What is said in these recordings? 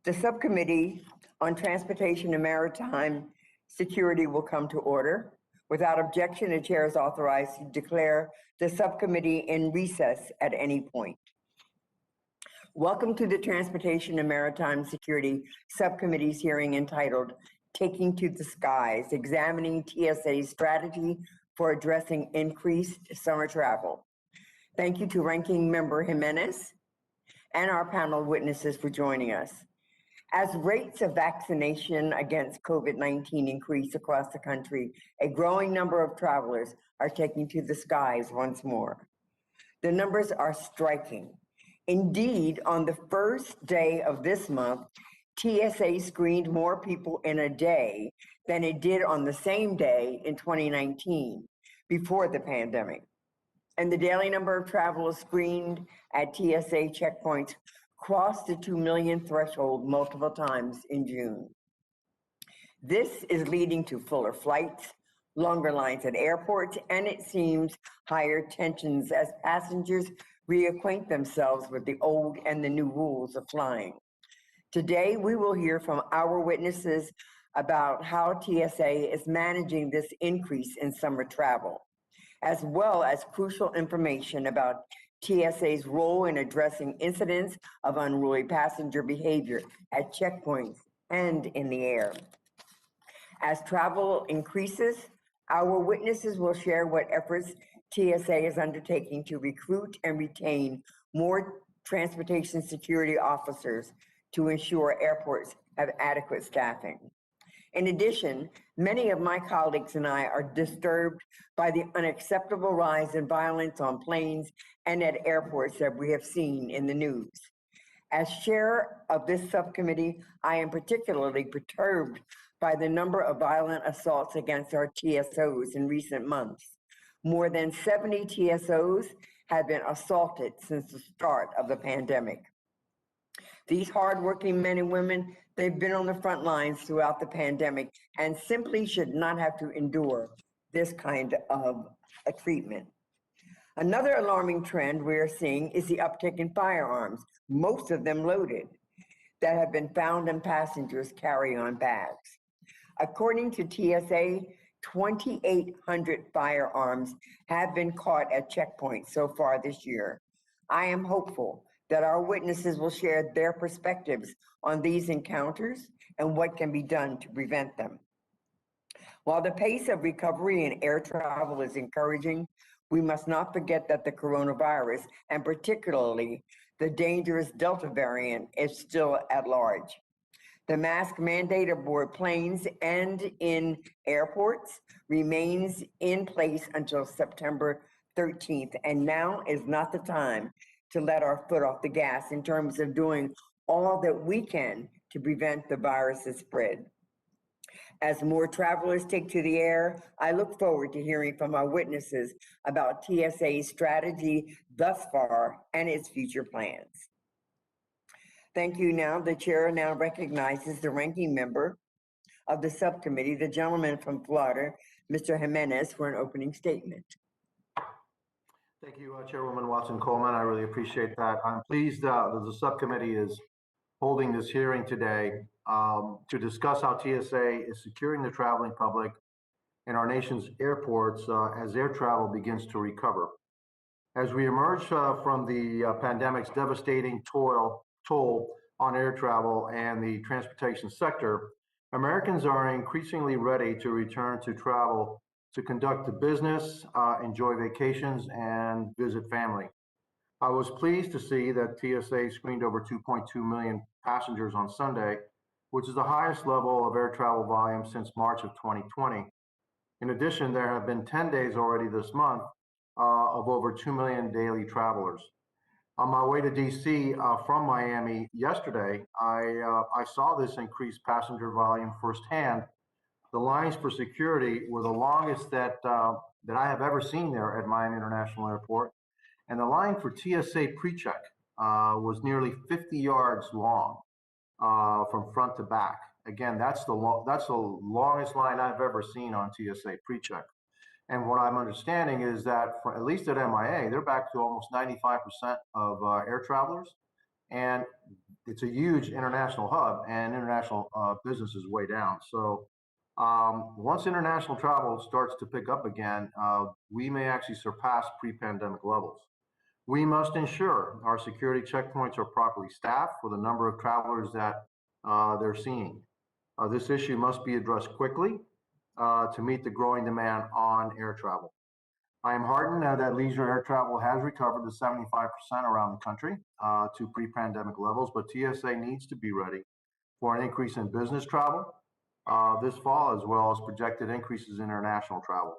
The Subcommittee on Transportation and Maritime Security will come to order. Without objection, the chair is authorized to declare the subcommittee in recess at any point. Welcome to the Transportation and Maritime Security Subcommittee's hearing entitled Taking to the Skies, Examining TSA's Strategy for Addressing Increased Summer Travel. Thank you to Ranking Member Jimenez and our panel witnesses for joining us. As rates of vaccination against COVID-19 increase across the country, a growing number of travelers are taking to the skies once more. The numbers are striking. Indeed, on the first day of this month, TSA screened more people in a day than it did on the same day in 2019, before the pandemic. And the daily number of travelers screened at TSA checkpoints crossed the 2 million threshold multiple times in June. This is leading to fuller flights, longer lines at airports, and it seems higher tensions as passengers reacquaint themselves with the old and the new rules of flying. Today, we will hear from our witnesses about how TSA is managing this increase in summer travel, as well as crucial information about TSA's role in addressing incidents of unruly passenger behavior at checkpoints and in the air. As travel increases, our witnesses will share what efforts TSA is undertaking to recruit and retain more transportation security officers to ensure airports have adequate staffing. In addition, many of my colleagues and I are disturbed by the unacceptable rise in violence on planes and at airports that we have seen in the news. As chair of this subcommittee, I am particularly perturbed by the number of violent assaults against our TSOs in recent months. More than 70 TSOs have been assaulted since the start of the pandemic. These hardworking men and women, they've been on the front lines throughout the pandemic and simply should not have to endure this kind of treatment. Another alarming trend we are seeing is the uptick in firearms, most of them loaded, that have been found in passengers' carry-on bags. According to TSA, 2,800 firearms have been caught at checkpoints so far this year. I am hopeful that our witnesses will share their perspectives on these encounters and what can be done to prevent them. While the pace of recovery in air travel is encouraging, we must not forget that the coronavirus, and particularly the dangerous Delta variant, is still at large. The mask mandate aboard planes and in airports remains in place until September 13th, and now is not the time to let our foot off the gas in terms of doing all that we can to prevent the virus's spread. As more travelers take to the air, I look forward to hearing from our witnesses about TSA's strategy thus far and its future plans. Thank you. Now, the chair now recognizes the ranking member of the subcommittee, the gentleman from Florida, Mr. Jimenez, for an opening statement. Thank you, Chairwoman Watson-Coleman. I really appreciate that. I'm pleased that the subcommittee is holding this hearing today to discuss how TSA is securing the traveling public in our nation's airports as air travel begins to recover. As we emerge from the pandemic's devastating toll on air travel and the transportation sector, Americans are increasingly ready to return to travel to conduct the business, enjoy vacations, and visit family. I was pleased to see that TSA screened over 2.2 million passengers on Sunday, which is the highest level of air travel volume since March of 2020. In addition, there have been 10 days already this month of over 2 million daily travelers. On my way to DC from Miami yesterday, I saw this increased passenger volume firsthand. The lines for security were the longest that I have ever seen there at Miami International Airport. And the line for TSA PreCheck was nearly 50 yards long from front to back. Again, that's the longest line I've ever seen on TSA PreCheck. And what I'm understanding is that, for, at least at MIA, they're back to almost 95% of air travelers. And it's a huge international hub, and international business is way down. So once international travel starts to pick up again, we may actually surpass pre-pandemic levels. We must ensure our security checkpoints are properly staffed for the number of travelers that they're seeing. This issue must be addressed quickly to meet the growing demand on air travel. I am heartened that leisure air travel has recovered to 75% around the country to pre-pandemic levels, but TSA needs to be ready for an increase in business travel this fall, as well as projected increases in international travel.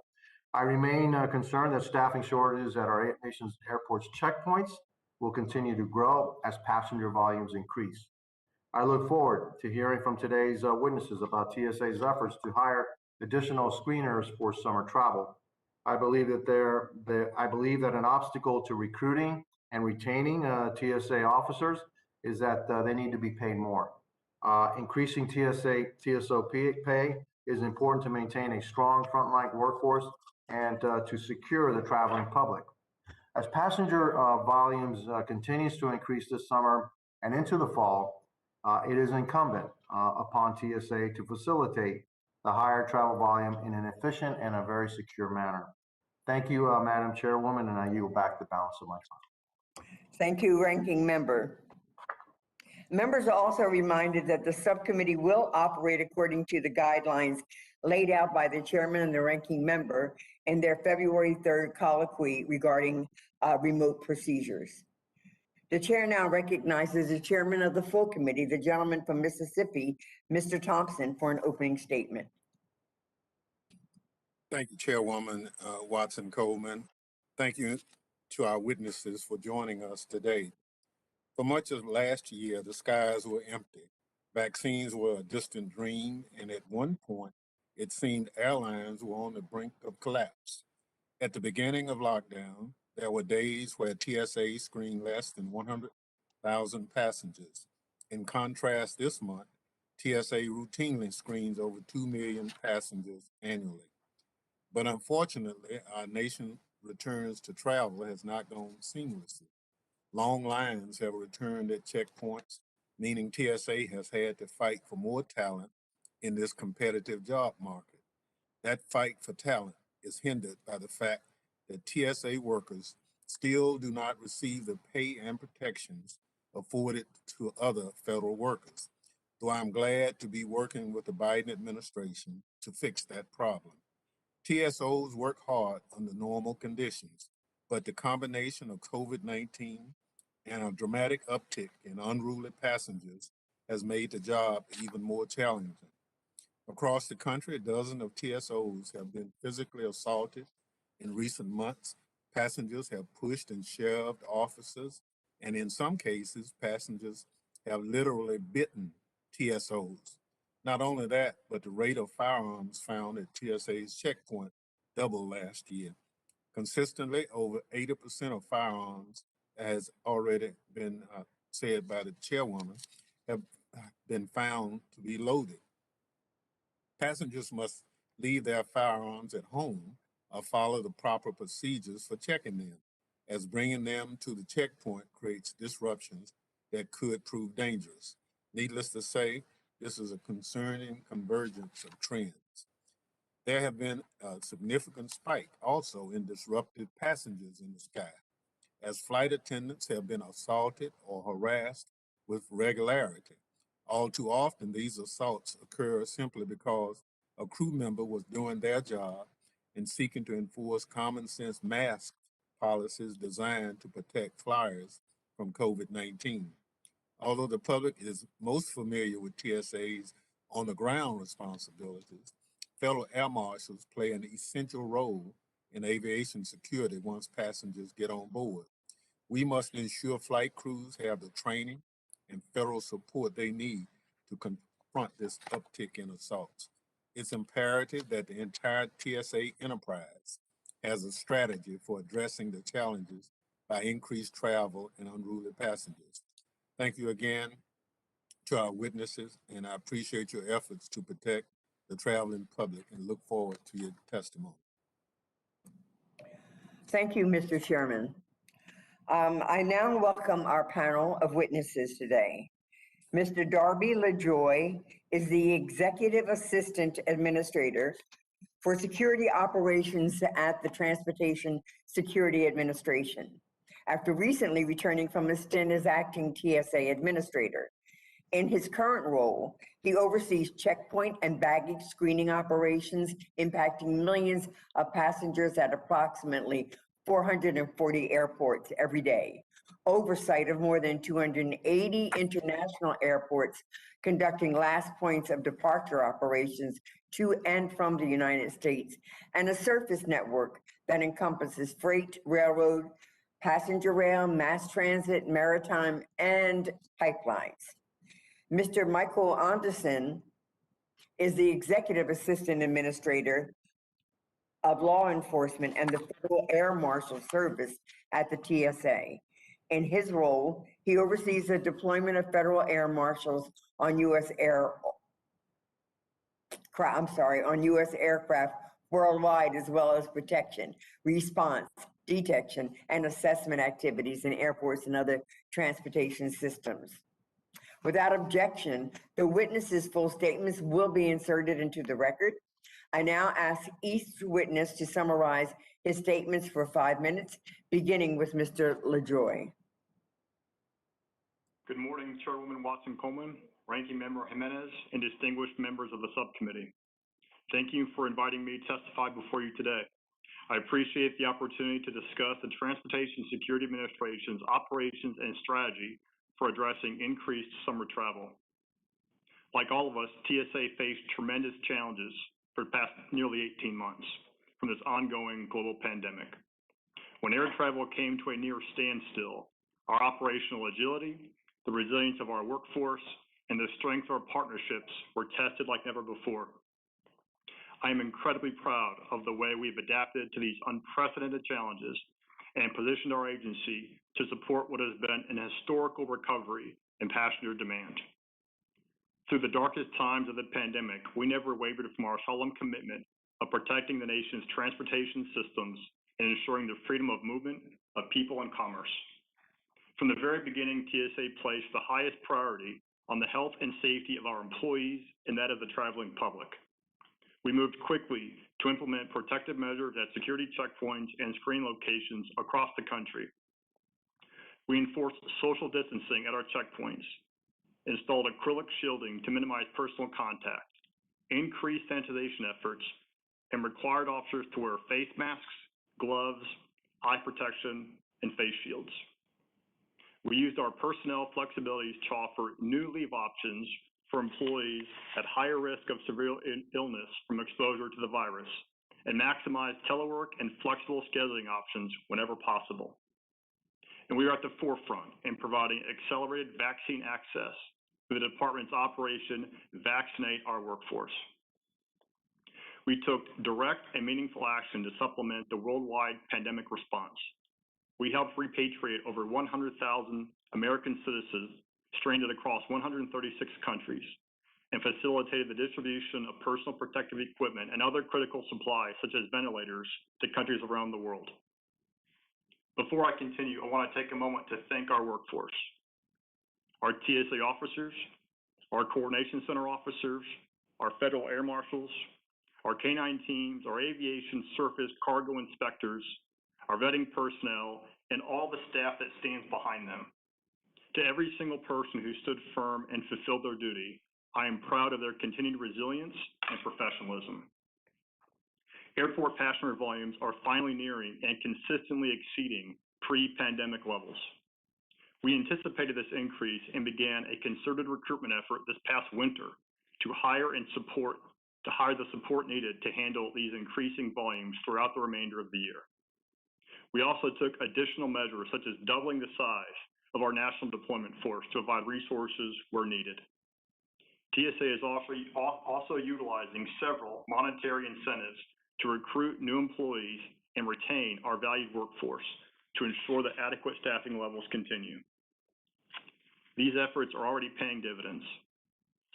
I remain concerned that staffing shortages at our nation's airports checkpoints will continue to grow as passenger volumes increase. I look forward to hearing from today's witnesses about TSA's efforts to hire additional screeners for summer travel. I believe that an obstacle to recruiting and retaining TSA officers is that they need to be paid more. Increasing TSO pay is important to maintain a strong frontline workforce and to secure the traveling public. As passenger volumes continues to increase this summer and into the fall, it is incumbent upon TSA to facilitate the higher travel volume in an efficient and a very secure manner. Thank you, Madam Chairwoman, and I yield back the balance of my time. Thank you, Ranking Member. Members are also reminded that the subcommittee will operate according to the guidelines laid out by the chairman and the ranking member in their February 3rd colloquy regarding remote procedures. The chair now recognizes the chairman of the full committee, the gentleman from Mississippi, Mr. Thompson, for an opening statement. Thank you, Chairwoman Watson Coleman. Thank you to our witnesses for joining us today. For much of last year, the skies were empty. Vaccines were a distant dream, and at one point, it seemed airlines were on the brink of collapse. At the beginning of lockdown, there were days where TSA screened less than 100,000 passengers. In contrast, this month, TSA routinely screens over 2 million passengers annually. But unfortunately, our nation returns to travel has not gone seamlessly. Long lines have returned at checkpoints, meaning TSA has had to fight for more talent in this competitive job market. That fight for talent is hindered by the fact that TSA workers still do not receive the pay and protections afforded to other federal workers, though I'm glad to be working with the Biden administration to fix that problem. TSOs work hard under normal conditions, but the combination of COVID-19 and a dramatic uptick in unruly passengers has made the job even more challenging. Across the country, dozens of TSOs have been physically assaulted in recent months. Passengers have pushed and shoved officers, and in some cases, passengers have literally bitten TSOs. Not only that, but the rate of firearms found at TSA's checkpoint doubled last year. Consistently, over 80% of firearms, as already been said by the chairwoman, have been found to be loaded. Passengers must leave their firearms at home or follow the proper procedures for checking them, as bringing them to the checkpoint creates disruptions that could prove dangerous. Needless to say, this is a concerning convergence of trends. There have been a significant spike also in disrupted passengers in the sky, as flight attendants have been assaulted or harassed with regularity. All too often, these assaults occur simply because a crew member was doing their job and seeking to enforce common sense mask policies designed to protect flyers from COVID-19. Although the public is most familiar with TSA's on the ground responsibilities, federal air marshals play an essential role in aviation security once passengers get on board. We must ensure flight crews have the training and federal support they need to confront this uptick in assaults. It's imperative that the entire TSA enterprise has a strategy for addressing the challenges by increased travel and unruly passengers. Thank you again to our witnesses, and I appreciate your efforts to protect the traveling public and look forward to your testimony. Thank you, Mr. Chairman. I now welcome our panel of witnesses today. Mr. Darby LaJoy is the Executive Assistant Administrator for Security Operations at the Transportation Security Administration, after recently returning from a stint as acting TSA Administrator. In his current role, he oversees checkpoint and baggage screening operations impacting millions of passengers at approximately 440 airports every day. Oversight of more than 280 international airports conducting last points of departure operations to and from the United States, and a surface network that encompasses freight, railroad, passenger rail, mass transit, maritime, and pipelines. Mr. Michael Anderson is the Executive Assistant Administrator of Law Enforcement and the Federal Air Marshal Service at the TSA. In his role, he oversees the deployment of federal air marshals on U.S. aircraft worldwide, as well as protection, response, detection, and assessment activities in airports and other transportation systems. Without objection, the witness's full statements will be inserted into the record. I now ask each witness to summarize his statements for 5 minutes, beginning with Mr. LaJoy. Good morning, Chairwoman Watson-Coleman, Ranking Member Jimenez, and distinguished members of the subcommittee. Thank you for inviting me to testify before you today. I appreciate the opportunity to discuss the Transportation Security Administration's operations and strategy for addressing increased summer travel. Like all of us, TSA faced tremendous challenges for the past nearly 18 months from this ongoing global pandemic. When air travel came to a near standstill, our operational agility, the resilience of our workforce, and the strength of our partnerships were tested like never before. I am incredibly proud of the way we've adapted to these unprecedented challenges and positioned our agency to support what has been an historical recovery in passenger demand. Through the darkest times of the pandemic, we never wavered from our solemn commitment of protecting the nation's transportation systems and ensuring the freedom of movement of people and commerce. From the very beginning, TSA placed the highest priority on the health and safety of our employees and that of the traveling public. We moved quickly to implement protective measures at security checkpoints and screening locations across the country. We enforced social distancing at our checkpoints, installed acrylic shielding to minimize personal contact, increased sanitization efforts, and required officers to wear face masks, gloves, eye protection, and face shields. We used our personnel flexibilities to offer new leave options for employees at higher risk of severe illness from exposure to the virus, and maximize telework and flexible scheduling options whenever possible. And we are at the forefront in providing accelerated vaccine access through the department's operation Vaccinate Our Workforce. We took direct and meaningful action to supplement the worldwide pandemic response. We helped repatriate over 100,000 American citizens stranded across 136 countries, and facilitated the distribution of personal protective equipment and other critical supplies, such as ventilators, to countries around the world. Before I continue, I want to take a moment to thank our workforce, our TSA officers, our coordination center officers, our federal air marshals, our K-9 teams, our aviation, surface, cargo inspectors, our vetting personnel, and all the staff that stands behind them. To every single person who stood firm and fulfilled their duty, I am proud of their continued resilience and professionalism. Airport passenger volumes are finally nearing and consistently exceeding pre-pandemic levels. We anticipated this increase and began a concerted recruitment effort this past winter to hire the support needed to handle these increasing volumes throughout the remainder of the year. We also took additional measures, such as doubling the size of our national deployment force to provide resources where needed. TSA is also utilizing several monetary incentives to recruit new employees and retain our valued workforce to ensure that adequate staffing levels continue. These efforts are already paying dividends.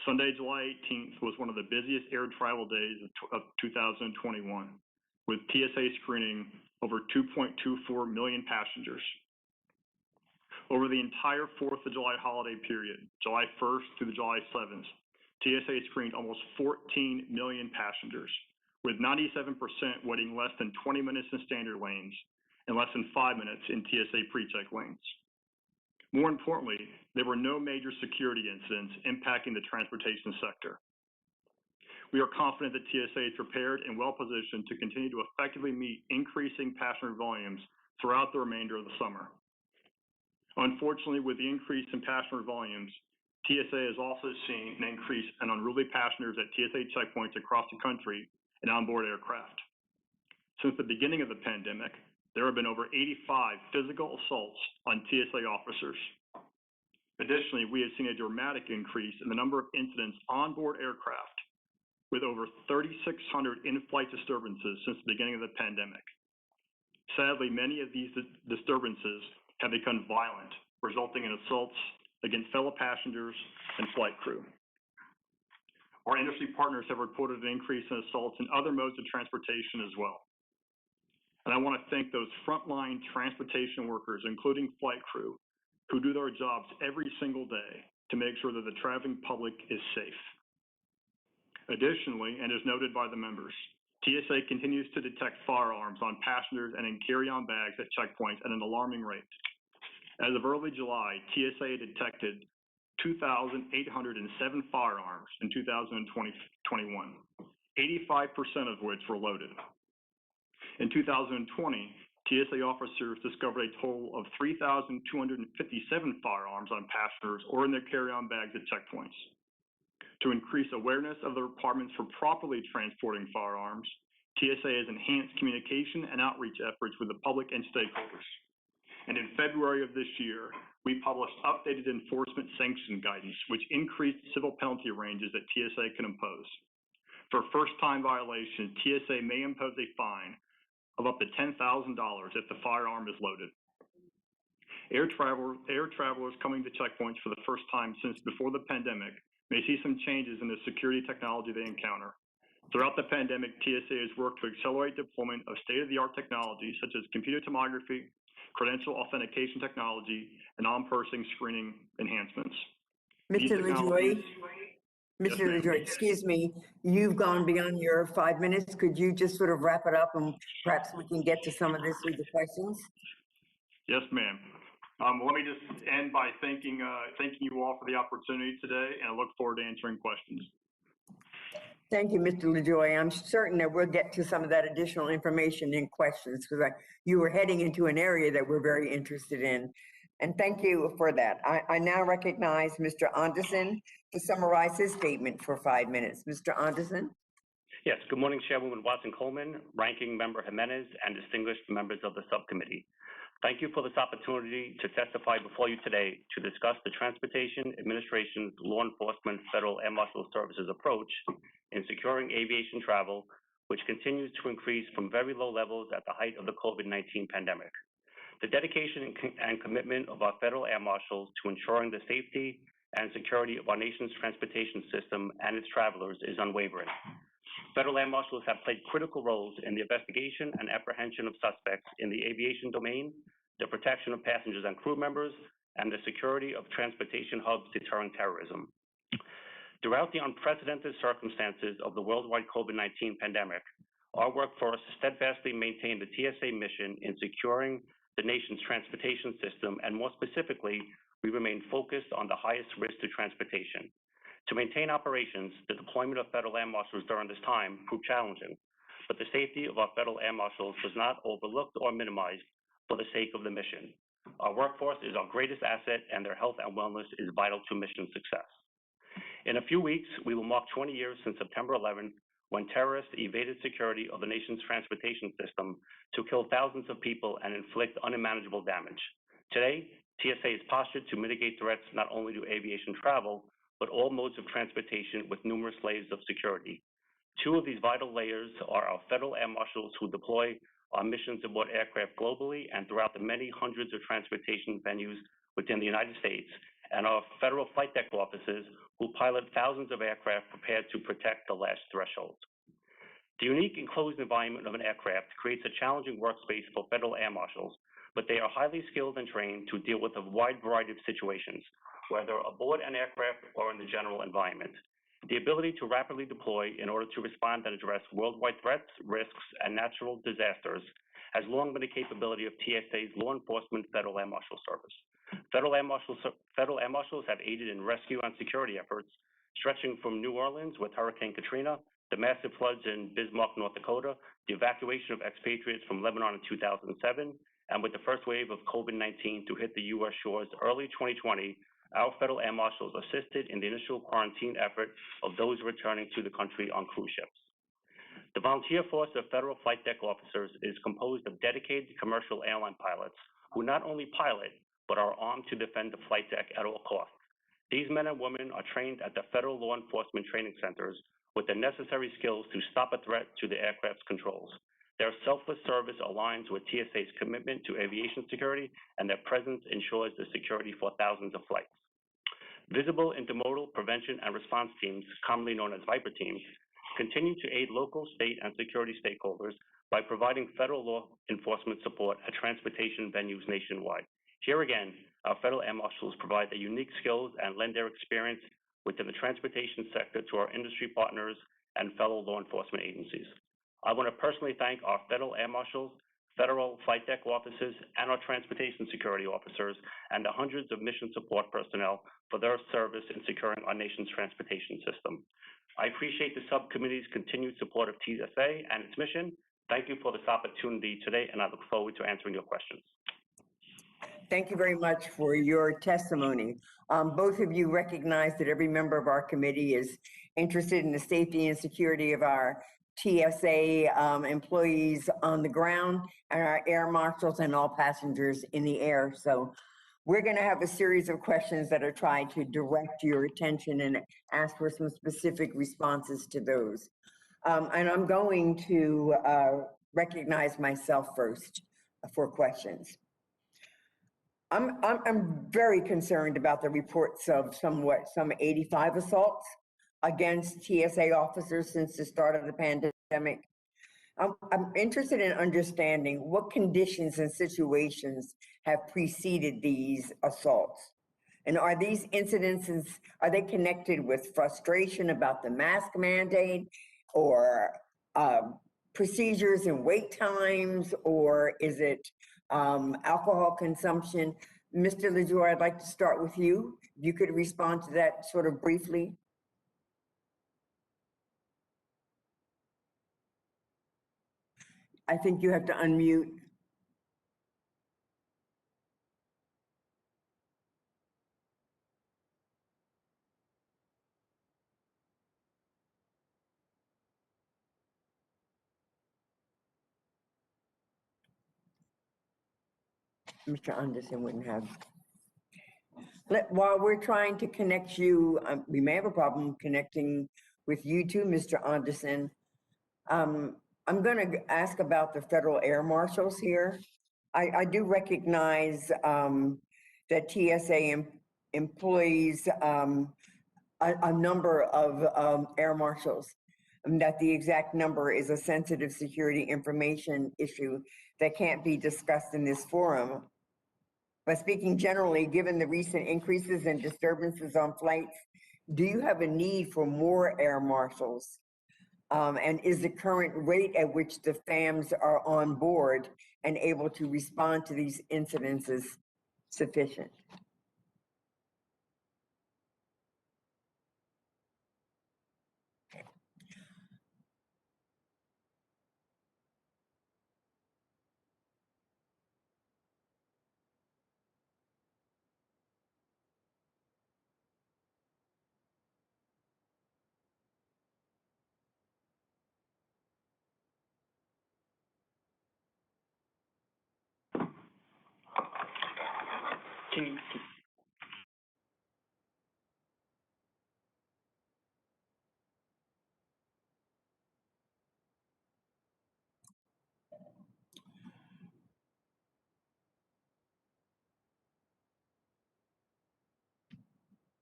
Sunday, July 18th was one of the busiest air travel days of 2021, with TSA screening over 2.24 million passengers. Over the entire 4th of July holiday period, July 1st through the July 7th, TSA screened almost 14 million passengers, with 97% waiting less than 20 minutes in standard lanes and less than 5 minutes in TSA pre-check lanes. More importantly, there were no major security incidents impacting the transportation sector. We are confident that TSA is prepared and well-positioned to continue to effectively meet increasing passenger volumes throughout the remainder of the summer. Unfortunately, with the increase in passenger volumes, TSA has also seen an increase in unruly passengers at TSA checkpoints across the country and onboard aircraft. Since the beginning of the pandemic, there have been over 85 physical assaults on TSA officers. Additionally, we have seen a dramatic increase in the number of incidents on board aircraft, with over 3,600 in-flight disturbances since the beginning of the pandemic. Sadly, many of these disturbances have become violent, resulting in assaults against fellow passengers and flight crew. Our industry partners have reported an increase in assaults in other modes of transportation as well. And I want to thank those frontline transportation workers, including flight crew, who do their jobs every single day to make sure that the traveling public is safe. Additionally, and as noted by the members, TSA continues to detect firearms on passengers and in carry-on bags at checkpoints at an alarming rate. As of early July, TSA detected 2,807 firearms in 2021, 85% of which were loaded. In 2020, TSA officers discovered a total of 3,257 firearms on passengers or in their carry-on bags at checkpoints. To increase awareness of the requirements for properly transporting firearms, TSA has enhanced communication and outreach efforts with the public and stakeholders. And in February of this year, we published updated enforcement sanction guidance, which increased civil penalty ranges that TSA can impose. For first-time violations, TSA may impose a fine of up to $10,000 if the firearm is loaded. Air travelers coming to checkpoints for the first time since before the pandemic may see some changes in the security technology they encounter. Throughout the pandemic, TSA has worked to accelerate deployment of state-of-the-art technology such as computer tomography, credential authentication technology, and on-person screening enhancements. Mr. LaJoy, Yes, Mr. ma'am. LaJoy, excuse me, you've gone beyond your 5 minutes. Could you just sort of wrap it up and perhaps we can get to some of this with the questions? Yes, ma'am. Let me just end by thanking you all for the opportunity today, and I look forward to answering questions. Thank you, Mr. LaJoy. I'm certain that we'll get to some of that additional information in questions because you were heading into an area that we're very interested in. And thank you for that. I now recognize Mr. Anderson to summarize his statement for 5 minutes. Mr. Anderson? Yes, good morning, Chairwoman Watson-Coleman, Ranking Member Jimenez, and distinguished members of the subcommittee. Thank you for this opportunity to testify before you today to discuss the Transportation Administration's Law Enforcement Federal Air Marshal Services approach in securing aviation travel, which continues to increase from very low levels at the height of the COVID-19 pandemic. The dedication and commitment of our federal air marshals to ensuring the safety and security of our nation's transportation system and its travelers is unwavering. Federal air marshals have played critical roles in the investigation and apprehension of suspects in the aviation domain, the protection of passengers and crew members, and the security of transportation hubs deterring terrorism. Throughout the unprecedented circumstances of the worldwide COVID-19 pandemic, our workforce steadfastly maintained the TSA mission in securing the nation's transportation system, and more specifically, we remain focused on the highest risk to transportation. To maintain operations, the deployment of federal air marshals during this time proved challenging, but the safety of our federal air marshals was not overlooked or minimized for the sake of the mission. Our workforce is our greatest asset, and their health and wellness is vital to mission success. In a few weeks, we will mark 20 years since September 11th, when terrorists evaded security of the nation's transportation system to kill thousands of people and inflict unimaginable damage. Today, TSA is postured to mitigate threats not only to aviation travel, but all modes of transportation with numerous layers of security. Two of these vital layers are our federal air marshals who deploy on missions aboard aircraft globally and throughout the many hundreds of transportation venues within the United States, and our federal flight deck officers who pilot thousands of aircraft prepared to protect the last threshold. The unique enclosed environment of an aircraft creates a challenging workspace for federal air marshals, but they are highly skilled and trained to deal with a wide variety of situations, whether aboard an aircraft or in the general environment. The ability to rapidly deploy in order to respond and address worldwide threats, risks, and natural disasters has long been a capability of TSA's law enforcement Federal Air Marshal Service. Federal Air Marshals have aided in rescue and security efforts stretching from New Orleans with Hurricane Katrina, the massive floods in Bismarck, North Dakota, the evacuation of expatriates from Lebanon in 2007, and with the first wave of COVID-19 to hit the U.S. shores early 2020, our Federal Air Marshals assisted in the initial quarantine effort of those returning to the country on cruise ships. The volunteer force of Federal Flight Deck officers is composed of dedicated commercial airline pilots who not only pilot, but are armed to defend the flight deck at all costs. These men and women are trained at the federal law enforcement training centers with the necessary skills to stop a threat to the aircraft's controls. Their selfless service aligns with TSA's commitment to aviation security, and their presence ensures the security for thousands of flights. Visible intermodal prevention and response teams, commonly known as Viper teams, continue to aid local, state, and security stakeholders by providing federal law enforcement support at transportation venues nationwide. Here again, our Federal Air Marshals provide the unique skills and lend their experience within the transportation sector to our industry partners and fellow law enforcement agencies. I want to personally thank our Federal Air Marshals, Federal Flight Deck officers, and our transportation security officers, and the hundreds of mission support personnel for their service in securing our nation's transportation system. I appreciate the subcommittee's continued support of TSA and its mission. Thank you for this opportunity today, and I look forward to answering your questions. Thank you very much for your testimony. Both of you recognize that every member of our committee is interested in the safety and security of our TSA employees on the ground and our air marshals and all passengers in the air. So we're going to have a series of questions that are trying to direct your attention and ask for some specific responses to those. And I'm going to recognize myself first for questions. I'm very concerned about the reports of some 85 assaults against TSA officers since the start of the pandemic. I'm interested in understanding what conditions and situations have preceded these assaults. And are these incidences, are they connected with frustration about the mask mandate or procedures and wait times, or is it alcohol consumption? Mr. LaJoy, I'd like to start with you. If you could respond to that sort of briefly. I think you have to unmute. Mr. Anderson wouldn't have. While we're trying to connect you, we may have a problem connecting with you too, Mr. Anderson. I'm going to ask about the Federal Air Marshals here. I do recognize that TSA employs a number of air marshals, and that the exact number is a sensitive security information issue that can't be discussed in this forum. But speaking generally, given the recent increases in disturbances on flights, do you have a need for more air marshals? And is the current rate at which the FAMs are on board and able to respond to these incidences sufficient? Can you,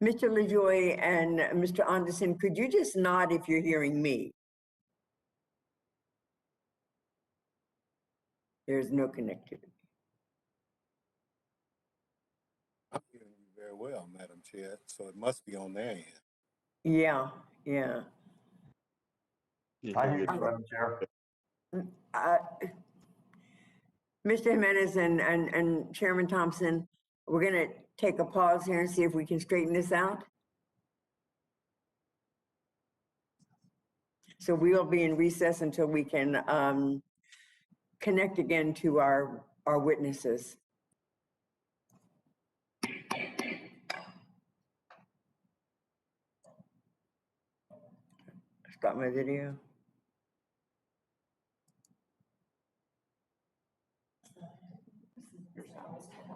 Mr. LaJoy and Mr. Anderson, could you just nod if you're hearing me? There's no connectivity. Madam Chair, so it must be on their end. Yeah, yeah. I hear you, Madam Chair. Uh, Mr. Jimenez and Chairman Thompson, we're going to take a pause here and see if we can straighten this out. So we will be in recess until we can connect again to our witnesses. Stop my video.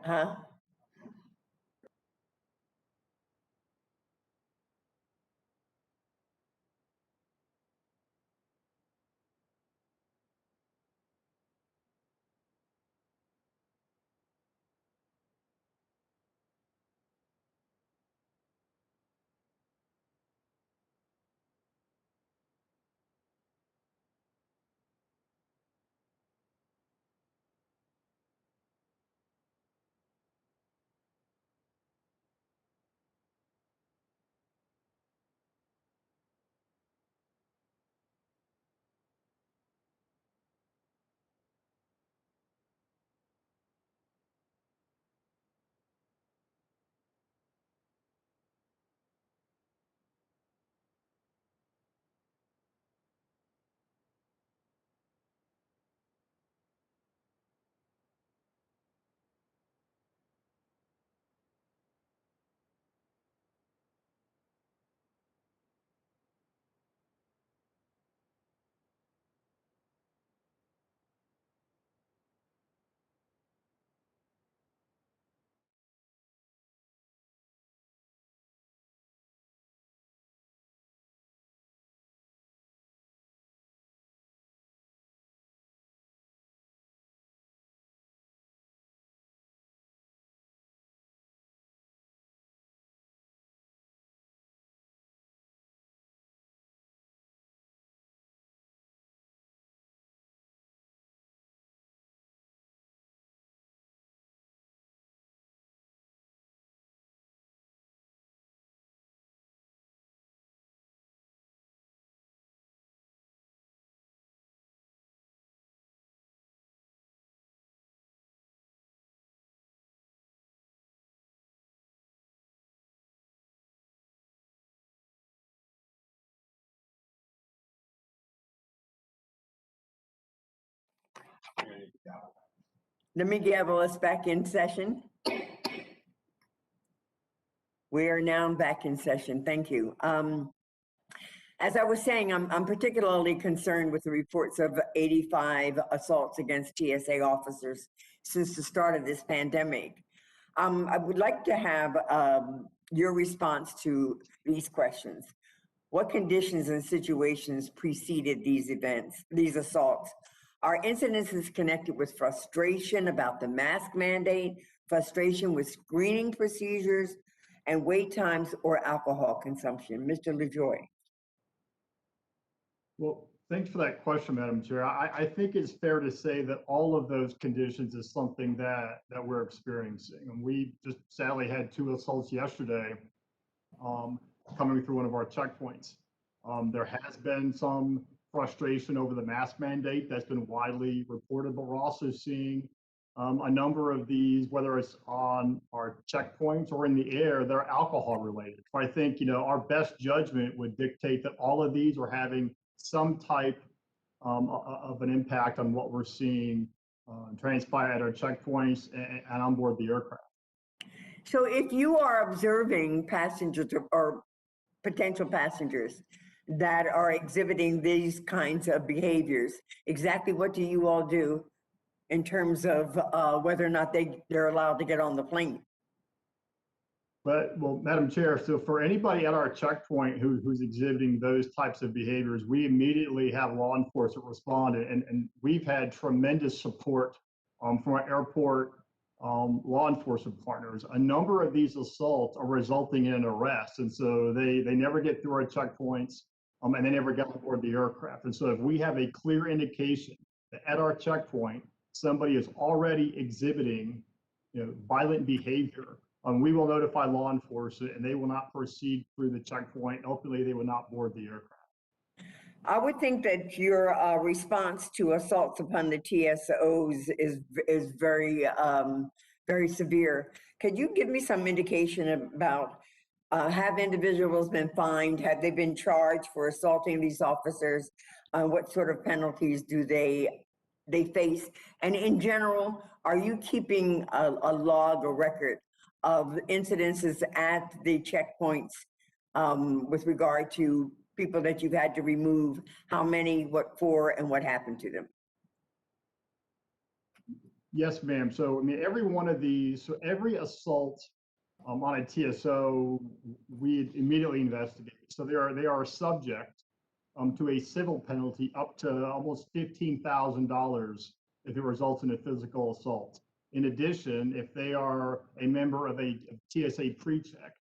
Huh? Let me gavel us back in session. We are now back in session. Thank you. As I was saying, I'm particularly concerned with the reports of 85 assaults against TSA officers since the start of this pandemic. I would like to have your response to these questions. What conditions and situations preceded these events, these assaults? Are incidences connected with frustration about the mask mandate, frustration with screening procedures, and wait times or alcohol consumption? Mr. LaJoy. Well, thanks for that question, Madam Chair. I think it's fair to say that all of those conditions is something that we're experiencing. And we just sadly had 2 assaults yesterday coming through one of our checkpoints. There has been some frustration over the mask mandate that's been widely reported, but we're also seeing a number of these, whether it's on our checkpoints or in the air, they're alcohol related. So I think, our best judgment would dictate that all of these are having some type of an impact on what we're seeing transpire at our checkpoints and on board the aircraft. So if you are observing passengers or potential passengers that are exhibiting these kinds of behaviors, exactly what do you all do in terms of whether or not they're allowed to get on the plane? But, well, Madam Chair, so for anybody at our checkpoint who's exhibiting those types of behaviors, we immediately have law enforcement respond, and we've had tremendous support from our airport law enforcement partners. A number of these assaults are resulting in an arrest, and so they never get through our checkpoints, and they never get on board the aircraft. And so if we have a clear indication that at our checkpoint, somebody is already exhibiting violent behavior, we will notify law enforcement and they will not proceed through the checkpoint. Ultimately, they will not board the aircraft. I would think that your response to assaults upon the TSOs is very very severe. Could you give me some indication about have individuals been fined? Have they been charged for assaulting these officers? What sort of penalties do they face? And in general, are you keeping a log, a record of incidences at the checkpoints with regard to people that you've had to remove, how many, what for, and what happened to them? Yes, ma'am. So, I mean, every one of these, so every assault on a TSO, we immediately investigate. So they are subject to a civil penalty up to almost $15,000 if it results in a physical assault. In addition, if they are a member of a TSA pre-check,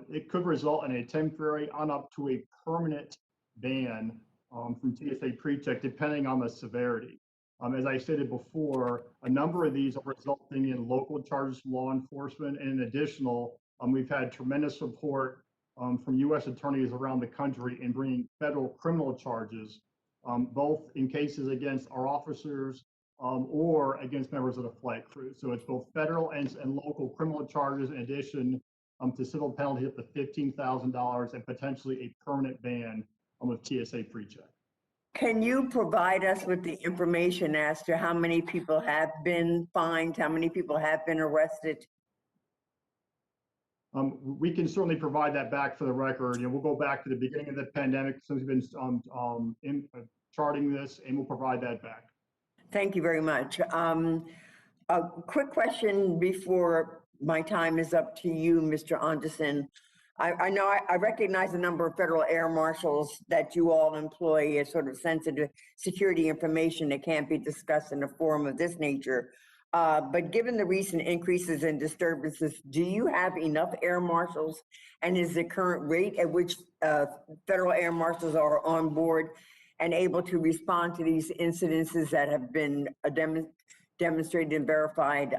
it could result in a temporary on up to a permanent ban from TSA pre-check, depending on the severity. As I stated before, a number of these are resulting in local charges from law enforcement. And in additional, we've had tremendous support from U.S. attorneys around the country in bringing federal criminal charges, both in cases against our officers or against members of the flight crew. So it's both federal and local criminal charges in addition to civil penalties up to $15,000 and potentially a permanent ban of TSA pre-check. Can you provide us with the information as to how many people have been fined, how many people have been arrested? We can certainly provide that back for the record. We'll go back to the beginning of the pandemic since we've been charting this, and we'll provide that back. Thank you very much. A quick question before my time is up to you, Mr. Anderson. I know I recognize a number of federal air marshals that you all employ as sort of sensitive security information that can't be discussed in a forum of this nature. But given the recent increases in disturbances, do you have enough air marshals? And is the current rate at which federal air marshals are on board and able to respond to these incidences that have been demonstrated and verified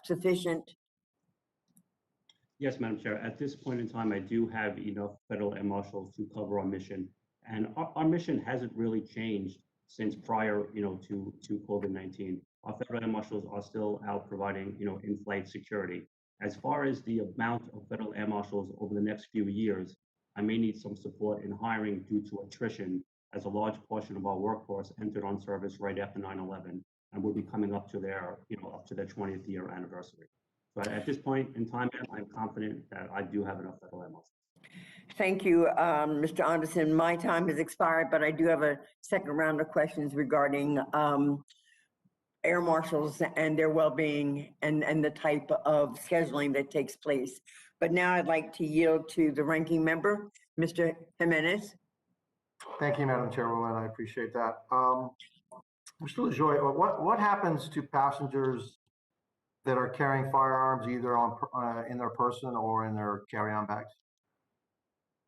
sufficient? Yes, Madam Chair. At this point in time, I do have enough federal air marshals to cover our mission. And our mission hasn't really changed since prior, to COVID-19. Our federal air marshals are still out providing, in-flight security. As far as the amount of federal air marshals over the next few years, I may need some support in hiring due to attrition, as a large portion of our workforce entered on service right after 9/11 and will be coming up to their, up to their 20th year anniversary. But at this point in time, I'm confident that I do have enough federal air marshals. Thank you, Mr. Anderson. My time has expired, but I do have a second round of questions regarding air marshals and their well-being and the type of scheduling that takes place. But now I'd like to yield to the ranking member, Mr. Jimenez. Thank you, Madam Chairwoman. I appreciate that. Mr. LaJoy, what happens to passengers that are carrying firearms either in their person or in their carry-on bags?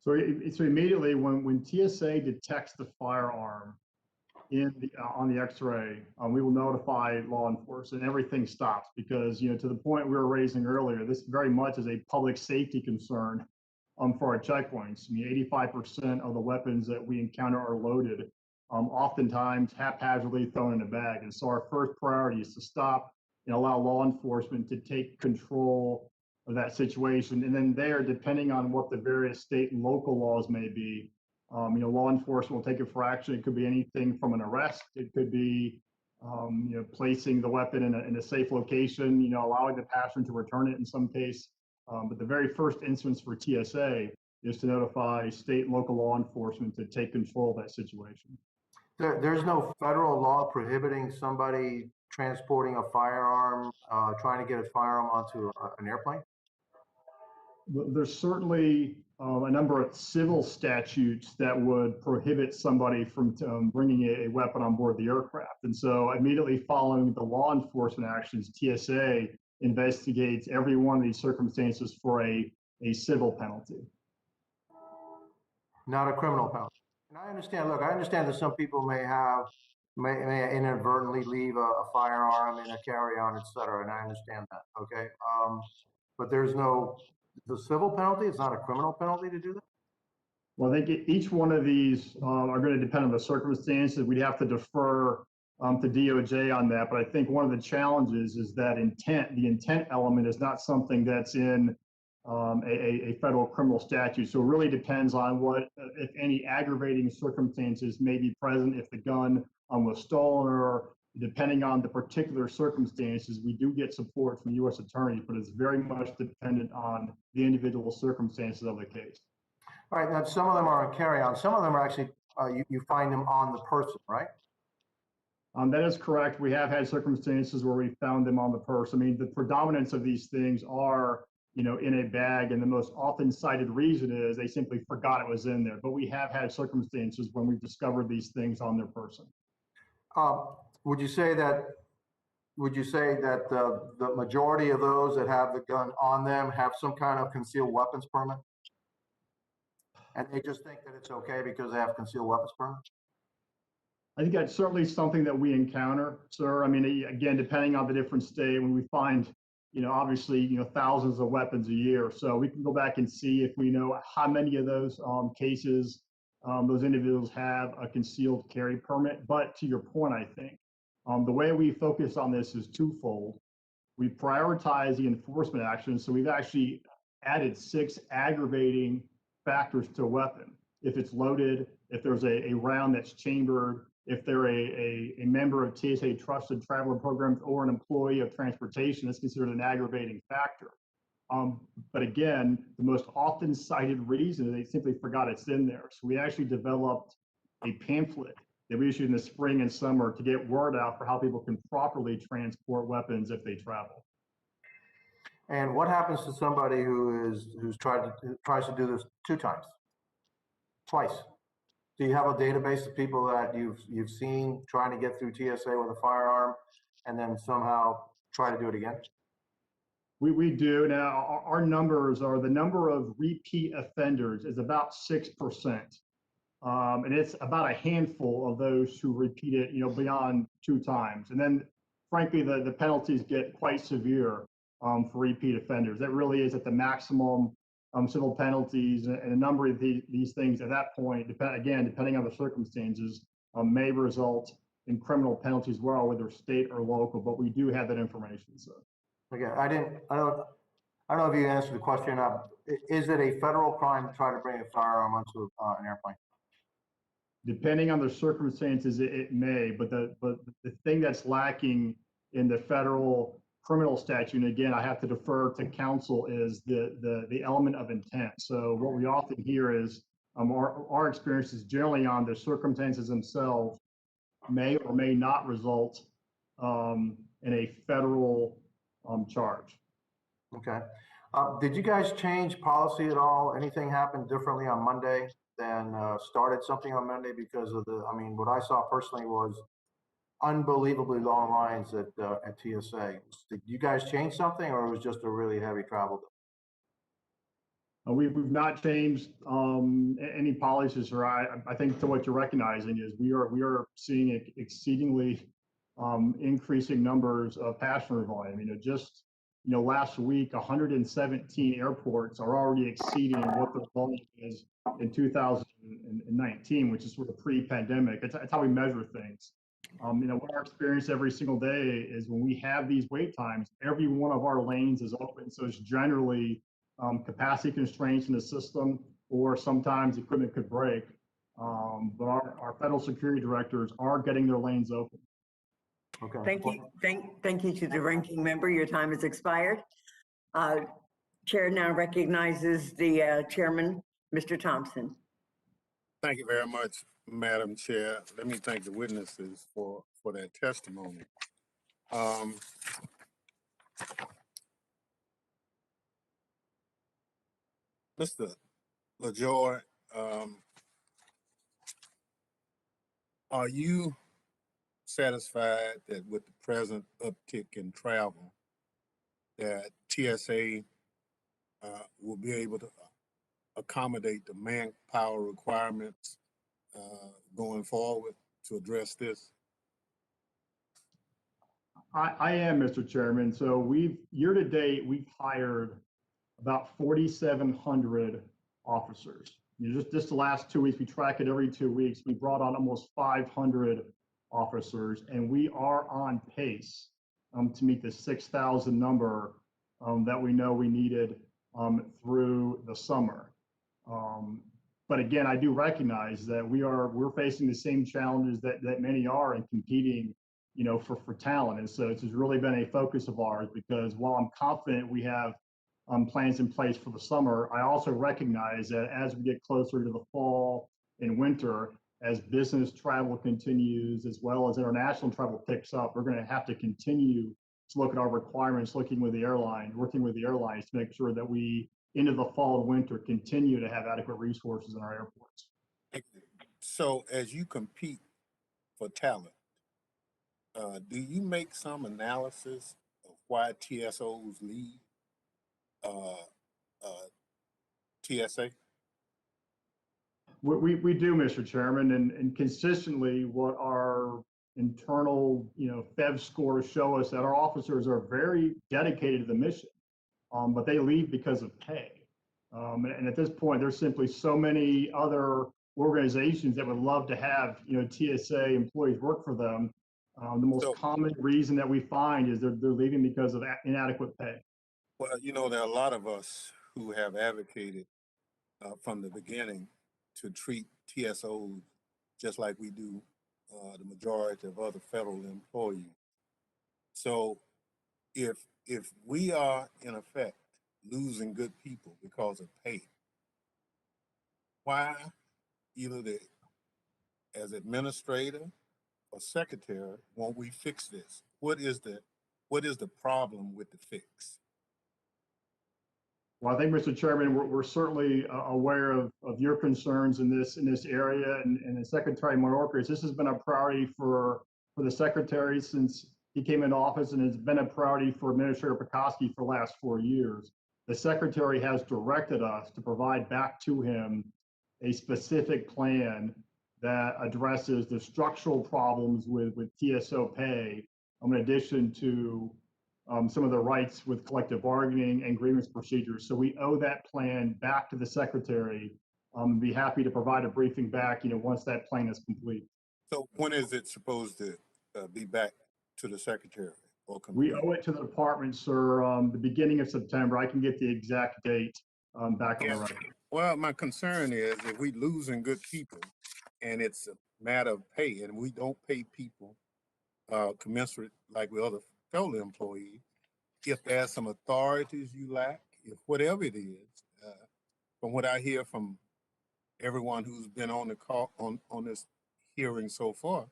So immediately when TSA detects the firearm on the X-ray, we will notify law enforcement. Everything stops because, to the point we were raising earlier, this very much is a public safety concern for our checkpoints. I mean, 85% of the weapons that we encounter are loaded, oftentimes haphazardly thrown in a bag. And so our first priority is to stop and allow law enforcement to take control of that situation. And then there, depending on what the various state and local laws may be, law enforcement will take infraction. It could be anything from an arrest. It could be, placing the weapon in a safe location, allowing the passenger to return it in some case. But the very first instance for TSA is to notify state and local law enforcement to take control of that situation. There's no federal law prohibiting somebody transporting a firearm, trying to get a firearm onto an airplane? There's certainly a number of civil statutes that would prohibit somebody from bringing a weapon on board the aircraft. And so immediately following the law enforcement actions, TSA investigates every one of these circumstances for a civil penalty. Not a criminal penalty. And I understand that some people may inadvertently leave a firearm in a carry-on, et cetera, and I understand that, okay? but there's no, the civil penalty, it's not a criminal penalty to do that? Well, I think each one of these are going to depend on the circumstances. We'd have to defer to DOJ on that. But I think one of the challenges is that the intent element is not something that's in a federal criminal statute. So it really depends on what, if any, aggravating circumstances may be present if the gun was stolen, or depending on the particular circumstances, we do get support from the U.S. attorney, but it's very much dependent on the individual circumstances of the case. All right, now some of them are on carry-on. Some of them are actually, you find them on the person, right? That is correct. We have had circumstances where we found them on the purse. I mean, the predominance of these things are, in a bag, and the most often cited reason is they simply forgot it was in there. But we have had circumstances when we've discovered these things on their person. Would you say that the majority of those that have the gun on them have some kind of concealed weapons permit? And they just think that it's okay because they have concealed weapons permit? I think that's certainly something that we encounter, sir. I mean, again, depending on the different state, when we find, obviously, thousands of weapons a year. So we can go back and see if we know how many of those cases those individuals have a concealed carry permit. But to your point, I think the way we focus on this is twofold. We prioritize the enforcement actions. So we've actually added 6 aggravating factors to a weapon. If it's loaded, if there's a round that's chambered, if they're a member of TSA trusted traveler programs or an employee of transportation, that's considered an aggravating factor. But again, the most often cited reason is they simply forgot it's in there. So we actually developed a pamphlet that we issued in the spring and summer to get word out for how people can properly transport weapons if they travel. And what happens to somebody who's tries to do this 2 times, twice? Do you have a database of people that you've seen trying to get through TSA with a firearm and then somehow try to do it again? We do. Now, our numbers are, the number of repeat offenders is about 6%. And it's about a handful of those who repeat it, beyond 2 times. And then, frankly, the penalties get quite severe for repeat offenders. That really is at the maximum civil penalties, and a number of these things at that point, depending on the circumstances, may result in criminal penalties as well, whether state or local. But we do have that information. So, okay, I don't know if you answered the question or not. Is it a federal crime to try to bring a firearm onto an airplane? Depending on the circumstances, it may. But the thing that's lacking in the federal criminal statute, and again, I have to defer to counsel, is the element of intent. So what we often hear is our experiences generally on the circumstances themselves may or may not result in a federal charge. Okay. Did you guys change policy at all? Anything happened differently on Monday than started something on Monday because of what I saw personally was unbelievably long lines at TSA. Did you guys change something, or it was just a really heavy travel? We've not changed any policies, or I think to what you're recognizing is we are seeing exceedingly increasing numbers of passenger volume. Just last week, 117 airports are already exceeding what the volume is in 2019, which is sort of pre-pandemic. It's how we measure things. What our experience every single day is when we have these wait times, every one of our lanes is open. So it's generally capacity constraints in the system, or sometimes equipment could break. But our federal security directors are getting their lanes open. Okay. Thank you to the ranking member. Your time has expired. Chair now recognizes the chairman, Mr. Thompson. Thank you very much, Madam Chair. Let me thank the witnesses for their testimony. Mr. LaJoy, are you satisfied that with the present uptick in travel, that TSA will be able to accommodate the manpower requirements going forward to address this? I am, Mr. Chairman. So year to date, we've hired about 4,700 officers. Just the last 2 weeks, we track it every 2 weeks. We brought on almost 500 officers, and we are on pace to meet the 6,000 number that we know we needed through the summer. But again, I do recognize that we're facing the same challenges that many are in competing, for talent. And so it's really been a focus of ours, because while I'm confident we have plans in place for the summer, I also recognize that as we get closer to the fall and winter, as business travel continues, as well as international travel picks up, we're going to have to continue to look at our requirements, working with the airlines to make sure that we, into the fall and winter, continue to have adequate resources in our airports. So as you compete for talent, do you make some analysis of why TSOs leave TSA? We do, Mr. Chairman, and consistently what our internal, FEV scores show us that our officers are very dedicated to the mission, but they leave because of pay. And at this point, there's simply so many other organizations that would love to have, TSA employees work for them. The most common reason that we find is they're leaving because of inadequate pay. Well, there are a lot of us who have advocated from the beginning to treat TSOs just like we do the majority of other federal employees. So if we are in effect losing good people because of pay, why either as administrator or secretary won't we fix this? What is the problem with the fix? Well, I think, Mr. Chairman, we're certainly aware of your concerns in this area, and Secretary Mayorkas, this has been a priority for the secretary since he came into office, and it's been a priority for Administrator Pekoski for the last 4 years. The secretary has directed us to provide back to him a specific plan that addresses the structural problems with TSO pay, in addition to some of the rights with collective bargaining and grievance procedures. So we owe that plan back to the secretary. Be happy to provide a briefing back, once that plan is complete. So when is it supposed to be back to the secretary or We complete? owe it to the department, sir, the beginning of September. I can get the exact date back on the record. Well, my concern is if we losing good people and it's a matter of pay, and we don't pay people commensurate like with other federal employees, if there's some authorities you lack, if whatever it is, from what I hear from everyone who's been on the call on this hearing so far,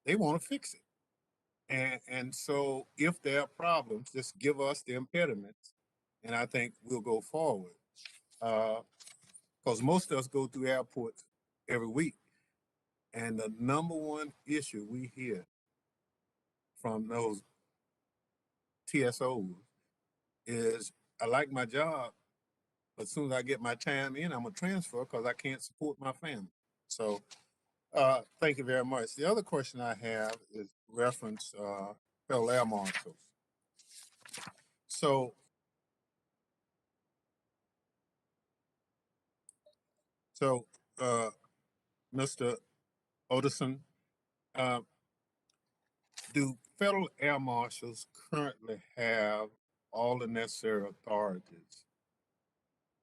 they want to fix it. And so if there are problems, just give us the impediments, and I think we'll go forward. Because most of us go through airports every week, and the number one issue we hear from those TSOs is, I like my job, but as soon as I get my time in, I'm gonna transfer because I can't support my family. So thank you very much. The other question I have is reference federal air marshals. So Mr. Odison, do federal air marshals currently have all the necessary authorities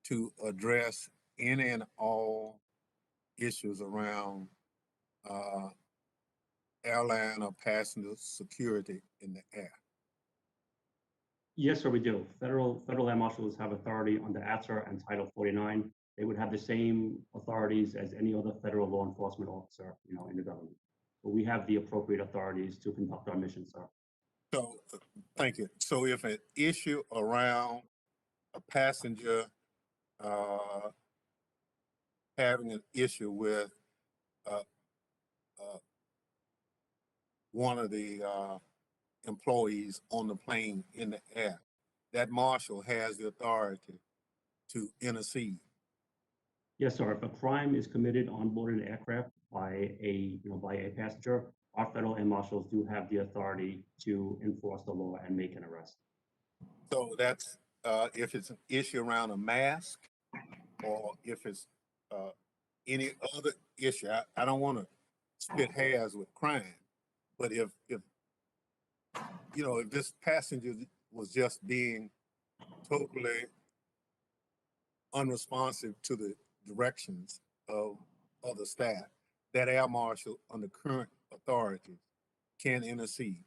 to address any and all issues around airline or passenger security in the air? Yes, sir, we do. Federal air marshals have authority under ATSR and Title 49. They would have the same authorities as any other federal law enforcement officer, in the government. But we have the appropriate authorities to conduct our mission, sir. So, thank you. So if an issue around a passenger having an issue with one of the employees on the plane in the air, that marshal has the authority to intercede. Yes, sir. If a crime is committed on board an aircraft by a passenger, our federal air marshals do have the authority to enforce the law and make an arrest. So that's if it's an issue around a mask or if it's any other issue. I don't want to split hairs with crime, but if if this passenger was just being totally unresponsive to the directions of the staff, that air marshal under current authority can intercede.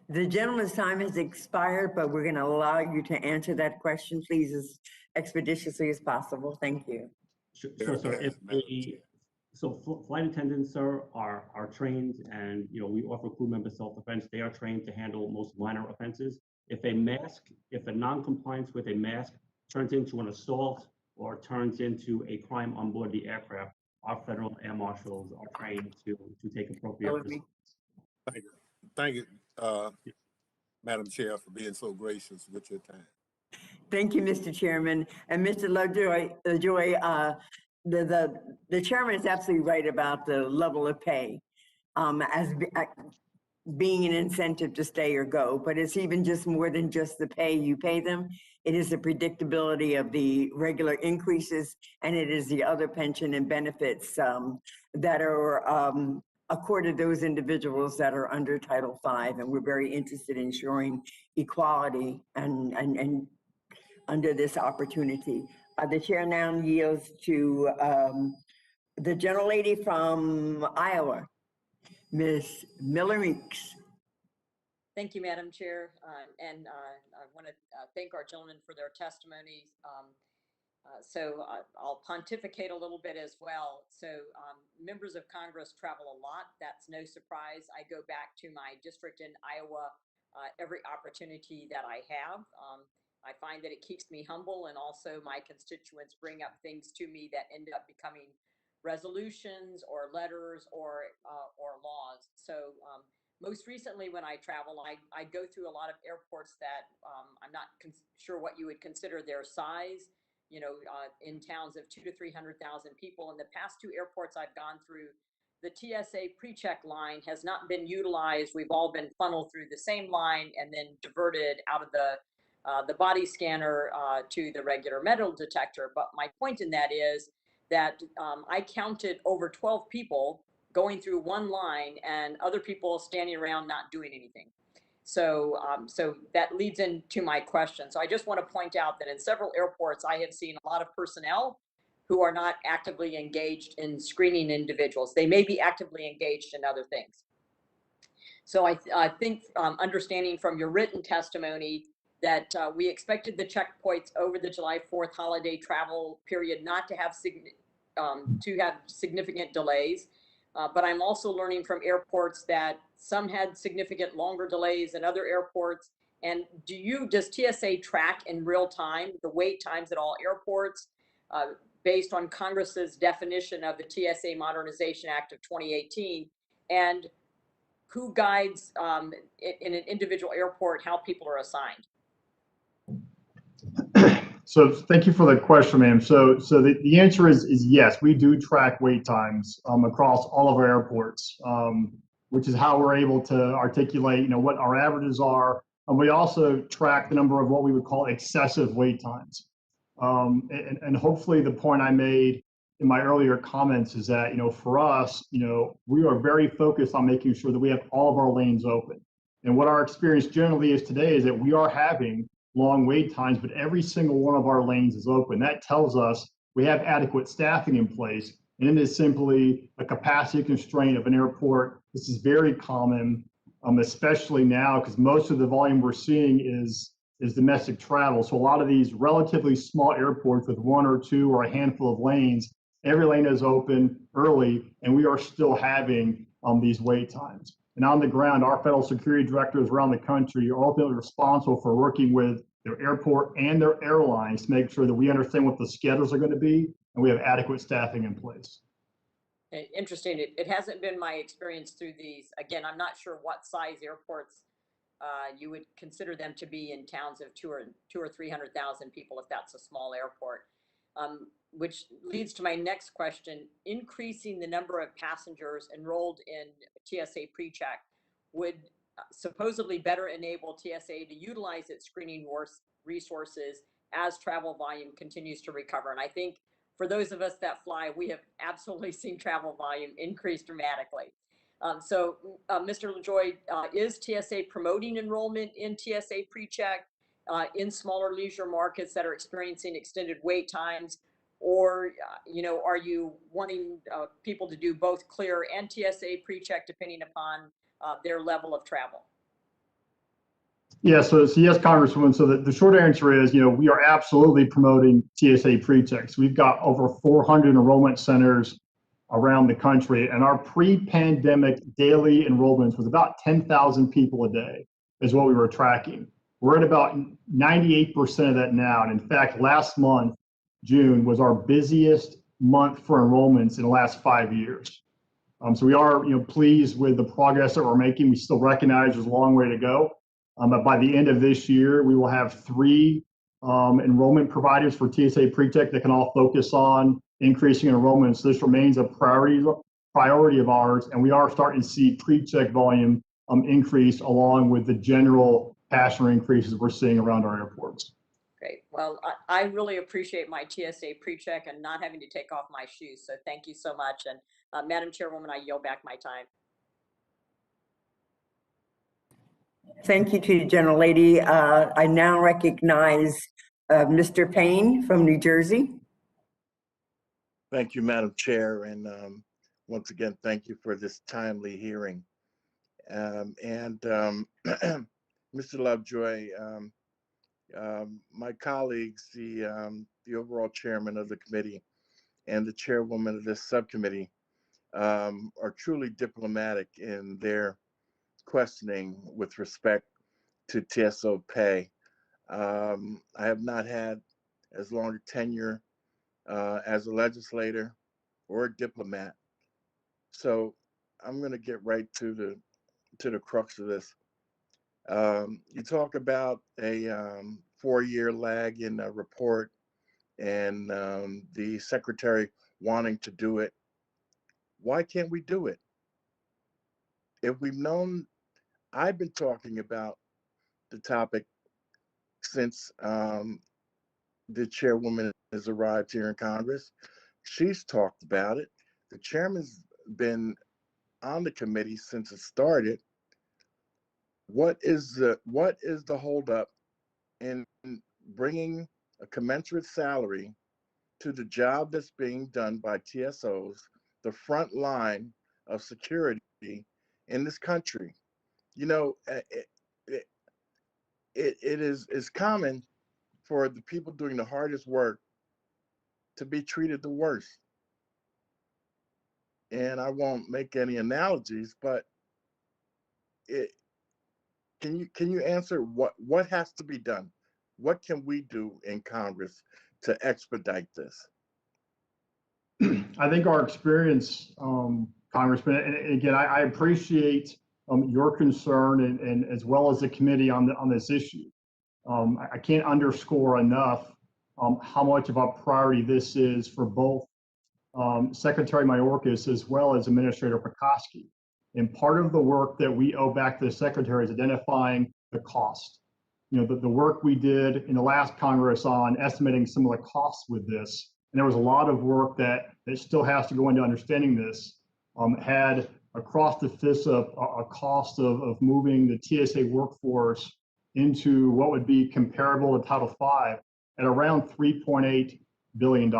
The gentleman's time has expired, but we're going to allow you to answer that question, please, as expeditiously as possible. Thank you. Sure, sir. Madam Chair. Flight attendants, sir, are trained, and we offer crew member self-defense. They are trained to handle most minor offenses. If a non-compliance with a mask turns into an assault or turns into a crime on board the aircraft, our federal air marshals are trained to take appropriate response. Thank you. Thank you, Madam Chair, for being so gracious with your time. Thank you, Mr. Chairman. And Mr. Lovejoy, the chairman is absolutely right about the level of pay being an incentive to stay or go, but it's even just more than just the pay you pay them. It is the predictability of the regular increases, and it is the other pension and benefits that are accorded those individuals that are under Title V. And we're very interested in ensuring equality and under this opportunity. The chair now yields to the gentlelady from Iowa, Ms. Miller-Meeks. Thank you, Madam Chair. I want to thank our gentlemen for their testimonies. I'll pontificate a little bit as well. Members of Congress travel a lot. That's no surprise. I go back to my district in Iowa every opportunity that I have. I find that it keeps me humble, and also my constituents bring up things to me that end up becoming resolutions or letters or laws. Most recently when I travel, I go through a lot of airports that I'm not sure what you would consider their size, in towns of 200,000 to 300,000 people. In the past two airports I've gone through, the TSA pre-check line has not been utilized. We've all been funneled through the same line and then diverted out of the body scanner to the regular metal detector. But my point in that is that I counted over 12 people going through one line and other people standing around not doing anything. So that leads into my question. So I just want to point out that in several airports, I have seen a lot of personnel who are not actively engaged in screening individuals. They may be actively engaged in other things. So I think understanding from your written testimony that we expected the checkpoints over the July 4th holiday travel period not to have significant delays. But I'm also learning from airports that some had significant longer delays than other airports. And does TSA track in real time the wait times at all airports based on Congress's definition of the TSA Modernization Act of 2018? And who guides in an individual airport how people are assigned? So thank you for the question, ma'am. So the answer is yes, we do track wait times across all of our airports, which is how we're able to articulate, what our averages are. And we also track the number of what we would call excessive wait times. And hopefully the point I made in my earlier comments is that, for us, we are very focused on making sure that we have all of our lanes open. And what our experience generally is today is that we are having long wait times, but every single one of our lanes is open. That tells us we have adequate staffing in place, and it is simply a capacity constraint of an airport. This is very common, especially now, because most of the volume we're seeing is domestic travel. So a lot of these relatively small airports with one or two or a handful of lanes, every lane is open early, and we are still having these wait times. And on the ground, our federal security directors around the country are ultimately responsible for working with their airport and their airlines to make sure that we understand what the schedules are going to be and we have adequate staffing in place. Interesting. It hasn't been my experience through these. Again, I'm not sure what size airports you would consider them to be in towns of 200,000 or 300,000 people if that's a small airport. Which leads to my next question. Increasing the number of passengers enrolled in TSA PreCheck would supposedly better enable TSA to utilize its screening resources as travel volume continues to recover. And I think for those of us that fly, we have absolutely seen travel volume increase dramatically. Mr. LaJoy, is TSA promoting enrollment in TSA PreCheck in smaller leisure markets that are experiencing extended wait times? Or, are you wanting people to do both clear and TSA PreCheck depending upon their level of travel? Yeah, so yes, Congresswoman. So the short answer is, we are absolutely promoting TSA PreChecks. We've got over 400 enrollment centers around the country, and our pre-pandemic daily enrollments was about 10,000 people a day is what we were tracking. We're at about 98% of that now. And in fact, last month, June, was our busiest month for enrollments in the last 5 years. So we are, pleased with the progress that we're making. We still recognize there's a long way to go. But by the end of this year, we will have 3 enrollment providers for TSA PreCheck that can all focus on increasing enrollment. So this remains a priority of ours, and we are starting to see PreCheck volume increase along with the general passenger increases we're seeing around our airports. Great. Well, I really appreciate my TSA PreCheck and not having to take off my shoes. So thank you so much. And Madam Chairwoman, I yield back my time. Thank you to the gentlelady. I now recognize Mr. Payne from New Jersey. Thank you, Madam Chair, and once again, thank you for this timely hearing. Mr. Lovejoy, my colleagues, the overall chairman of the committee and the chairwoman of this subcommittee are truly diplomatic in their questioning with respect to TSO pay. I have not had as long a tenure as a legislator or a diplomat, so I'm going to get right to the crux of this. You talk about a 4-year lag in a report and the secretary wanting to do it. Why can't we do it? If we've known, I've been talking about the topic since the chairwoman has arrived here in Congress. She's talked about it. The chairman's been on the committee since it started. What is the holdup in bringing a commensurate salary to the job that's being done by TSOs, the front line of security in this country? It is common for the people doing the hardest work to be treated the worst. And I won't make any analogies, but can you answer what has to be done? What can we do in Congress to expedite this? I think our experience, Congressman, and again, I appreciate your concern and as well as the committee on this issue. I can't underscore enough how much of a priority this is for both Secretary Mayorkas as well as Administrator Pekoski. And part of the work that we owe back to the Secretary is identifying the cost. The work we did in the last Congress on estimating some of the costs with this, and there was a lot of work that still has to go into understanding this, had across the FISA a cost of moving the TSA workforce into what would be comparable to Title V at around $3.8 billion.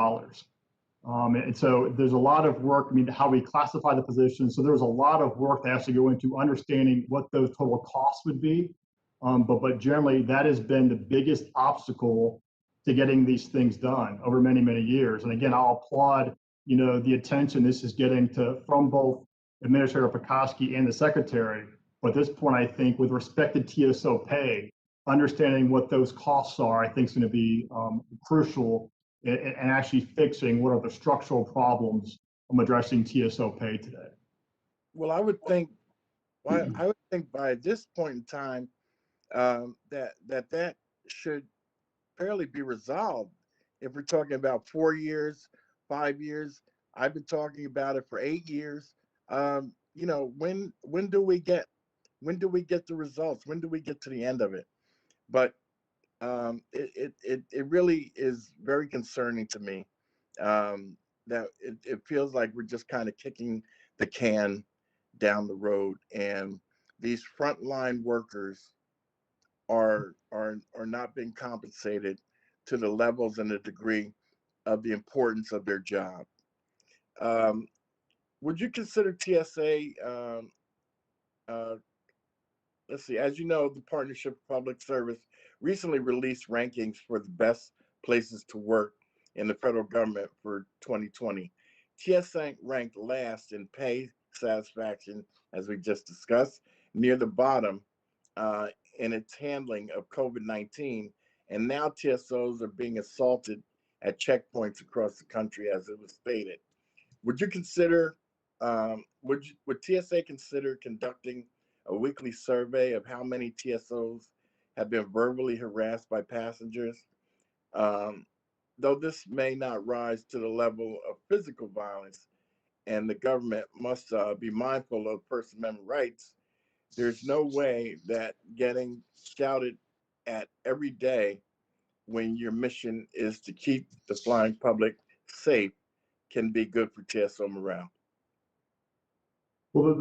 And so there's a lot of work, how we classify the positions. So there's a lot of work that has to go into understanding what those total costs would be. But generally, that has been the biggest obstacle to getting these things done over many, many years. And again, I'll applaud, the attention this is getting from both Administrator Pekoski and the Secretary. But at this point, I think with respect to TSO pay, understanding what those costs are, I think is going to be crucial in actually fixing what are the structural problems of addressing TSO pay today. Well, I would think by this point in time that should fairly be resolved. If we're talking about 4 years, 5 years, I've been talking about it for 8 years. When do we get the results? When do we get to the end of it? But it really is very concerning to me that it feels like we're just kind of kicking the can down the road, and these frontline workers are not being compensated to the levels and the degree of the importance of their job. Um, would you consider TSA? Uh, let's see. As you know, the Partnership for Public Service recently released rankings for the best places to work in the federal government for 2020. TSA ranked last in pay satisfaction, as we just discussed, near the bottom uh, in its handling of COVID-19. And now TSOs are being assaulted at checkpoints across the country, as it was stated. Would you consider, would TSA consider conducting a weekly survey of how many TSOs have been verbally harassed by passengers? Um, though this may not rise to the level of physical violence, and the government must be mindful of First Amendment rights, there's no way that getting shouted at every day when your mission is to keep the flying public safe can be good for TSO morale. Well,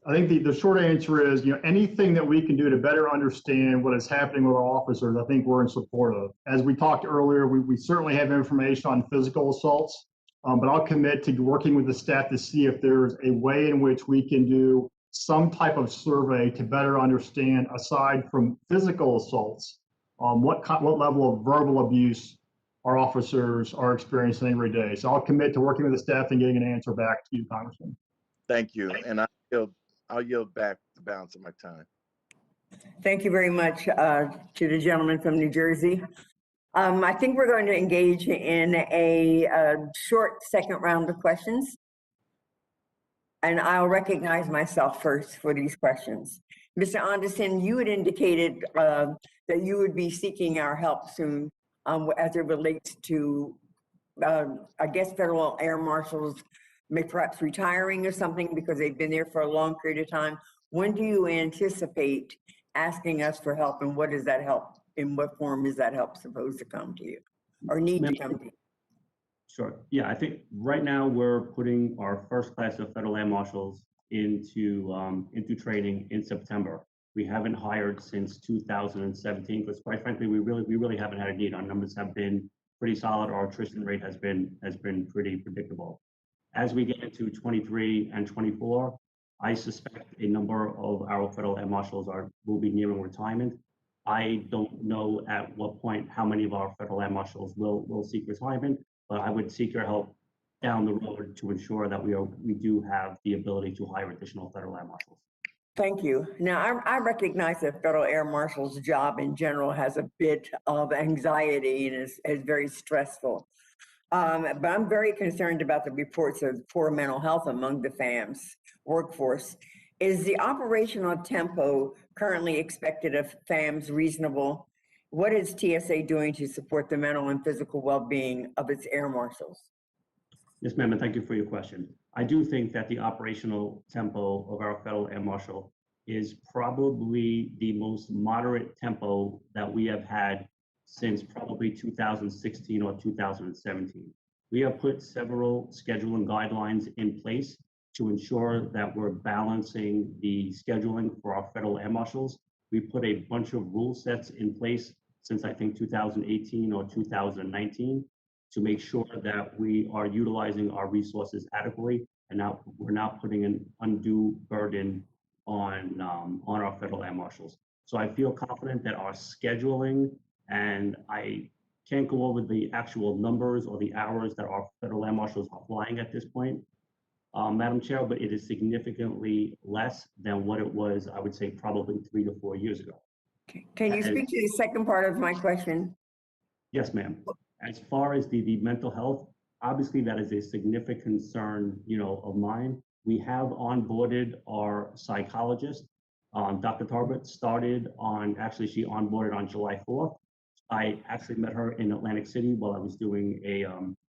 I think the short answer is, anything that we can do to better understand what is happening with our officers, I think we're in support of. As we talked earlier, we certainly have information on physical assaults, but I'll commit to working with the staff to see if there's a way in which we can do some type of survey to better understand, aside from physical assaults, what level of verbal abuse our officers are experiencing every day. So I'll commit to working with the staff and getting an answer back to you, Congressman. Thank you, and I'll yield back the balance of my time. Thank you very much to the gentleman from New Jersey. I think we're going to engage in a short second round of questions. And I'll recognize myself first for these questions. Mr. Anderson, you had indicated that you would be seeking our help soon as it relates to, I guess, federal air marshals, perhaps retiring or something because they've been there for a long period of time. When do you anticipate asking us for help, and what is that help? In what form is that help supposed to come to you or need to come to you? Sure. Yeah, I think right now we're putting our first class of federal air marshals into training in September. We haven't hired since 2017 because, quite frankly, we really haven't had a need. Our numbers have been pretty solid. Our attrition rate has been pretty predictable. As we get into 23 and 24, I suspect a number of our federal air marshals will be nearing retirement. I don't know at what point how many of our federal air marshals will seek retirement, but I would seek your help down the road to ensure that we do have the ability to hire additional federal air marshals. Thank you. Now, I recognize that federal air marshal's job in general has a bit of anxiety and is very stressful. But I'm very concerned about the reports of poor mental health among the FAMS workforce. Is the operational tempo currently expected of FAMS reasonable? What is TSA doing to support the mental and physical well-being of its air marshals? Yes, ma'am, and thank you for your question. I do think that the operational tempo of our federal air marshal is probably the most moderate tempo that we have had since probably 2016 or 2017. We have put several scheduling guidelines in place to ensure that we're balancing the scheduling for our federal air marshals. We put a bunch of rule sets in place since I think 2018 or 2019 to make sure that we are utilizing our resources adequately and we're not putting an undue burden on our federal air marshals. So I feel confident that our scheduling, and I can't go over the actual numbers or the hours that our federal air marshals are flying at this point, Madam Chair, but it is significantly less than what it was, I would say, probably 3 to 4 years ago. Can you speak to the second part of my question? Yes, ma'am. As far as the mental health, obviously that is a significant concern, of mine. We have onboarded our psychologist. Dr. Tarbert started she onboarded on July 4th. I actually met her in Atlantic City while I was doing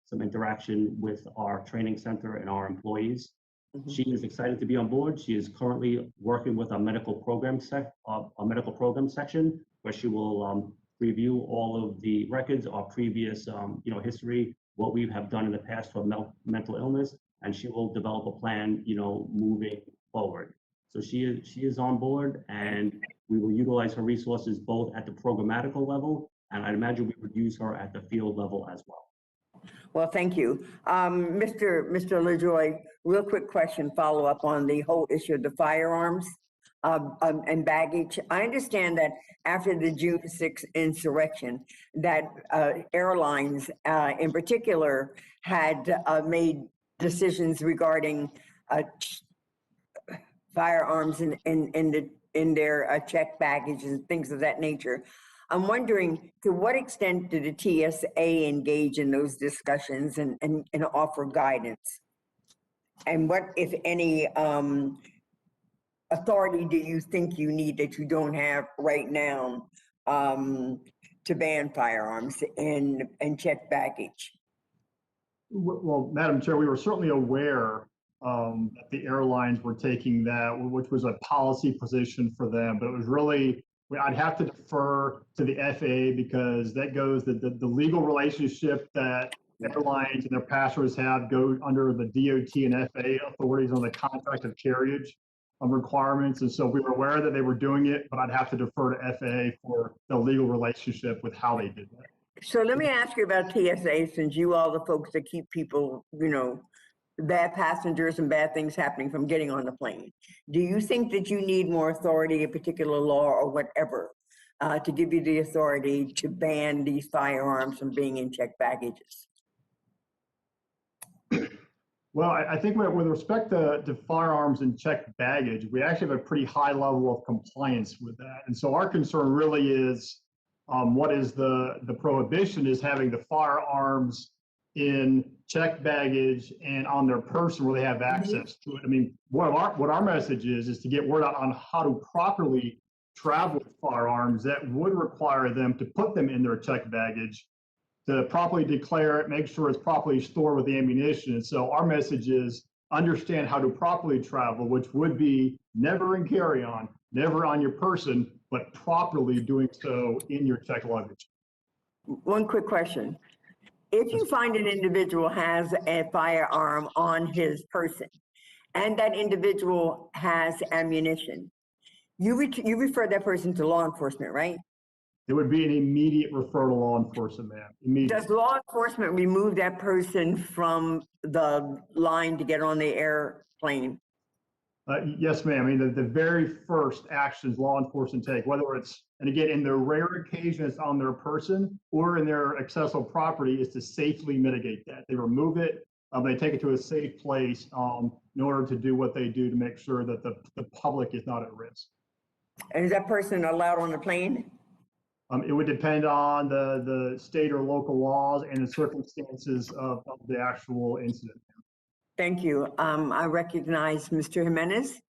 some interaction with our training center and our employees. Mm-hmm. She is excited to be on board. She is currently working with our medical program section, where she will review all of the records, our previous, history, what we have done in the past for mental illness, and she will develop a plan, moving forward. So she is on board, and we will utilize her resources both at the programmatical level, and I'd imagine we would use her at the field level as well. Well, thank you. Mr. LaJoy, real quick question, follow up on the whole issue of the firearms and baggage. I understand that after the June 6th insurrection, that airlines in particular had made decisions regarding firearms in their checked baggage and things of that nature. I'm wondering, to what extent did the TSA engage in those discussions and offer guidance? And what, if any, authority do you think you need that you don't have right now to ban firearms and checked baggage? Well, Madam Chair, we were certainly aware that the airlines were taking that, which was a policy position for them, but it was really, I'd have to defer to the FAA because that goes, the legal relationship that airlines and their passengers have go under the DOT and FAA authorities on the contract of carriage requirements. And so we were aware that they were doing it, but I'd have to defer to FAA for the legal relationship with how they did that. So let me ask you about TSA, since you all the folks that keep people, bad passengers and bad things happening from getting on the plane. Do you think that you need more authority, a particular law or whatever, to give you the authority to ban these firearms from being in checked baggages? Well, I think with respect to firearms and checked baggage, we actually have a pretty high level of compliance with that. And so our concern really is what is the prohibition is having the firearms in checked baggage and on their person where they have access to it. I mean, what our message is to get word out on how to properly travel with firearms that would require them to put them in their checked baggage, to properly declare it, make sure it's properly stored with the ammunition. And so our message is understand how to properly travel, which would be never in carry-on, never on your person, but properly doing so in your checked luggage. One quick question. If you find an individual has a firearm on his person and that individual has ammunition, you refer that person to law enforcement, right? It would be an immediate referral to law enforcement, ma'am. Immediate. Does law enforcement remove that person from the line to get on the airplane? Yes, ma'am. I mean, the very first actions law enforcement take, whether it's, and again, in the rare occasion it's on their person or in their accessible property, is to safely mitigate that. They remove it, they take it to a safe place in order to do what they do to make sure that the public is not at risk. And is that person allowed on the plane? It would depend on the state or local laws and the circumstances of the actual incident. Thank you. I recognize Mr. Jimenez.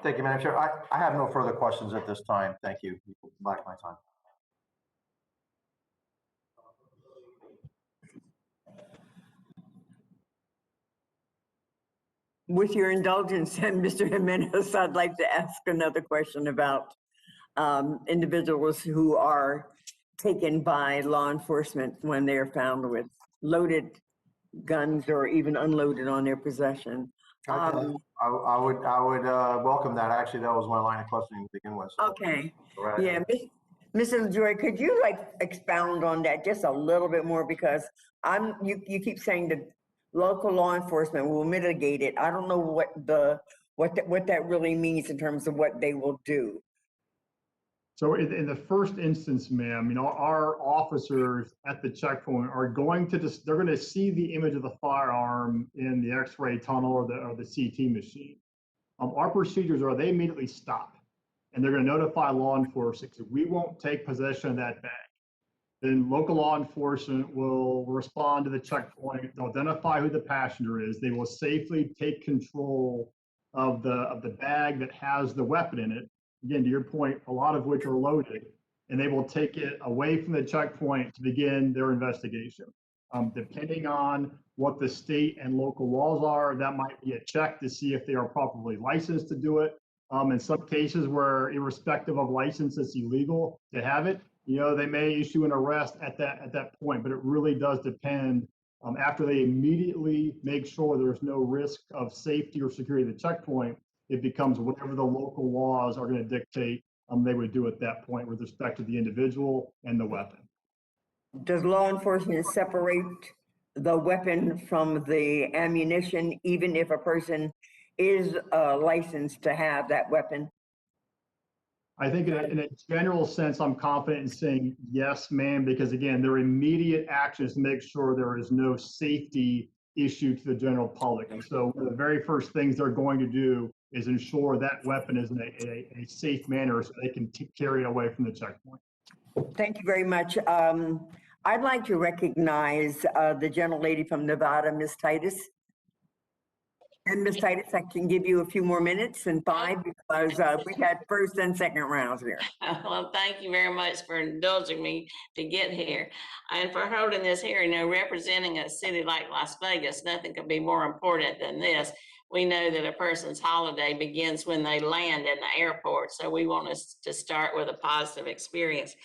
Thank you, Madam Chair. I have no further questions at this time. Thank you. Back my time. With your indulgence, Mr. Jimenez, I'd like to ask another question about individuals who are taken by law enforcement when they are found with loaded guns or even unloaded on their possession. I would welcome that. Actually, that was my line of questioning to begin with. So. Okay. Right. Yeah, Mr. LaJoy, could you expound on that just a little bit more, because you keep saying that local law enforcement will mitigate it. I don't know what that really means in terms of what they will do. So in the first instance, ma'am, our officers at the checkpoint are going to they're going to see the image of the firearm in the X-ray tunnel or the CT machine. Our procedures are they immediately stop, and they're going to notify law enforcement. We won't take possession of that bag. Then local law enforcement will respond to the checkpoint, they'll identify who the passenger is. They will safely take control of the bag that has the weapon in it. Again, to your point, a lot of which are loaded, and they will take it away from the checkpoint to begin their investigation. Depending on what the state and local laws are, that might be a check to see if they are properly licensed to do it. In some cases where irrespective of license, it's illegal to have it, they may issue an arrest at that point, but it really does depend. After they immediately make sure there's no risk of safety or security at the checkpoint, it becomes whatever the local laws are going to dictate they would do at that point with respect to the individual and the weapon. Does law enforcement separate the weapon from the ammunition, even if a person is licensed to have that weapon? I think in a general sense, I'm confident in saying yes, ma'am, because again, their immediate actions to make sure there is no safety issue to the general public. And so one of the very first things they're going to do is ensure that weapon is in a safe manner so they can carry it away from the checkpoint. Thank you very much. I'd like to recognize the gentlelady from Nevada, Ms. Titus. And Ms. Titus, I can give you a few more minutes and 5 because we've had first and second rounds here. Well, thank you very much for indulging me to get here and for holding this hearing. Representing a city like Las Vegas, nothing could be more important than this. We know that a person's holiday begins when they land in the airport, so we want us to start with a positive experience.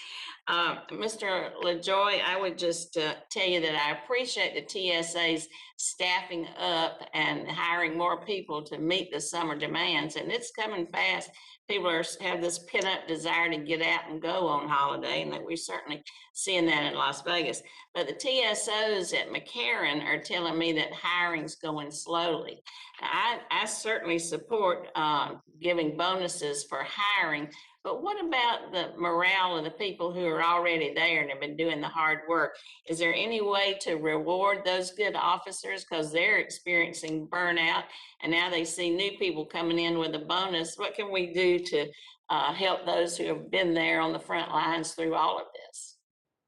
Mr. LaJoy, I would just tell you that I appreciate the TSA's staffing up and hiring more people to meet the summer demands, and it's coming fast. People have this pent-up desire to get out and go on holiday, and that we're certainly seeing that in Las Vegas. But the TSOs at McCarran are telling me that hiring's going slowly. I certainly support giving bonuses for hiring, but what about the morale of the people who are already there and have been doing the hard work? Is there any way to reward those good officers because they're experiencing burnout and now they see new people coming in with a bonus? What can we do to help those who have been there on the front lines through all of this?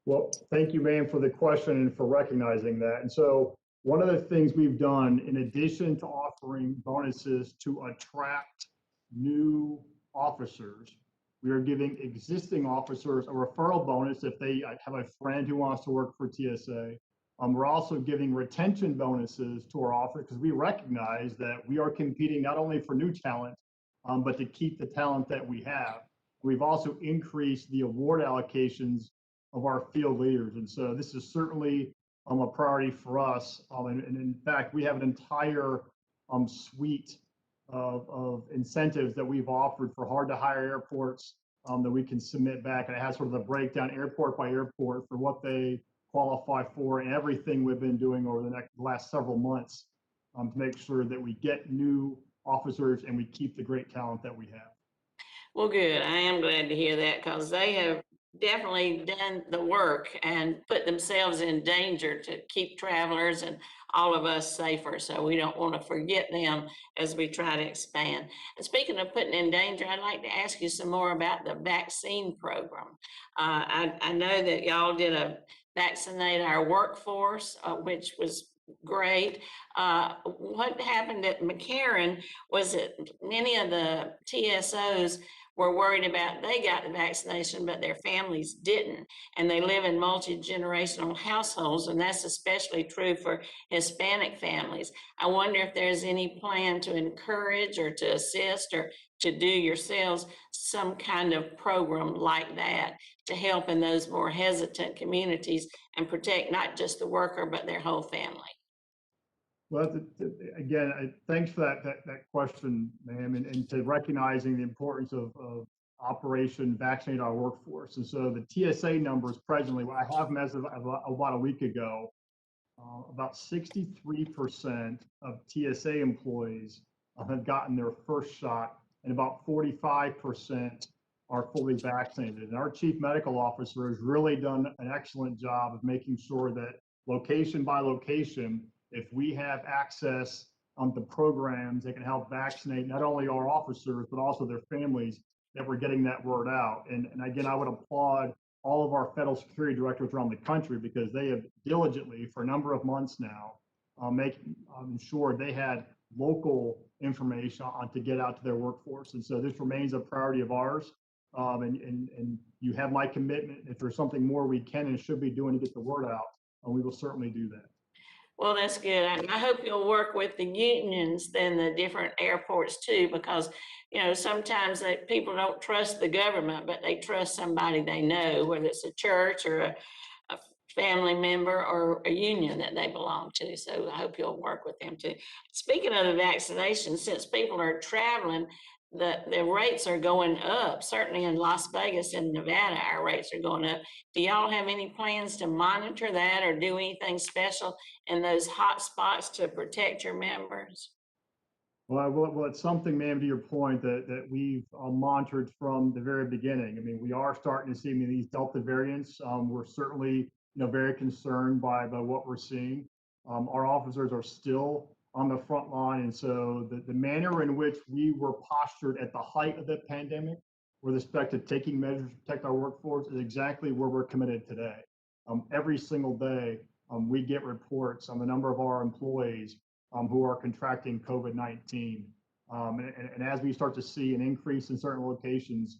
Well, thank you, ma'am, for the question and for recognizing that. And so one of the things we've done, in addition to offering bonuses to attract new officers, we are giving existing officers a referral bonus if they have a friend who wants to work for TSA. We're also giving retention bonuses to our officers because we recognize that we are competing not only for new talent, but to keep the talent that we have. We've also increased the award allocations of our field leaders. And so this is certainly a priority for us. And in fact, we have an entire suite of incentives that we've offered for hard to hire airports that we can submit back. And it has sort of the breakdown airport by airport for what they qualify for and everything we've been doing over the last several months to make sure that we get new officers and we keep the great talent that we have. Well, good. I am glad to hear that because they have definitely done the work and put themselves in danger to keep travelers and all of us safer. So we don't want to forget them as we try to expand. And speaking of putting in danger, I'd like to ask you some more about the vaccine program. I know that y'all did a vaccinate our workforce, which was great. What happened at McCarran was that many of the TSOs were worried about they got the vaccination, but their families didn't. And they live in multi-generational households, and that's especially true for Hispanic families. I wonder if there's any plan to encourage or to assist or to do yourselves some kind of program like that to help in those more hesitant communities and protect not just the worker, but their whole family. Well, again, thanks for that question, ma'am, and to recognizing the importance of Operation Vaccinate Our Workforce. And so the TSA numbers presently, I have them as of about a week ago, about 63% of TSA employees have gotten their first shot, and about 45% are fully vaccinated. And our chief medical officer has really done an excellent job of making sure that location by location, if we have access to programs that can help vaccinate not only our officers, but also their families, that we're getting that word out. And again, I would applaud all of our federal security directors around the country because they have diligently, for a number of months now, making sure they had local information on to get out to their workforce. And so this remains a priority of ours. And you have my commitment. If there's something more we can and should be doing to get the word out, we will certainly do that. Well, that's good. I hope you'll work with the unions and the different airports too, because, sometimes people don't trust the government, but they trust somebody they know, whether it's a church or a family member or a union that they belong to. So I hope you'll work with them too. Speaking of the vaccination, since people are traveling, the rates are going up. Certainly in Las Vegas and Nevada, our rates are going up. Do y'all have any plans to monitor that or do anything special in those hot spots to protect your members? Well, it's something, ma'am, to your point, that we've monitored from the very beginning. I mean, we are starting to see these Delta variants. We're certainly, very concerned by what we're seeing. Our officers are still on the front line. And so the manner in which we were postured at the height of the pandemic with respect to taking measures to protect our workforce is exactly where we're committed today. Every single day, we get reports on the number of our employees who are contracting COVID-19. And as we start to see an increase in certain locations,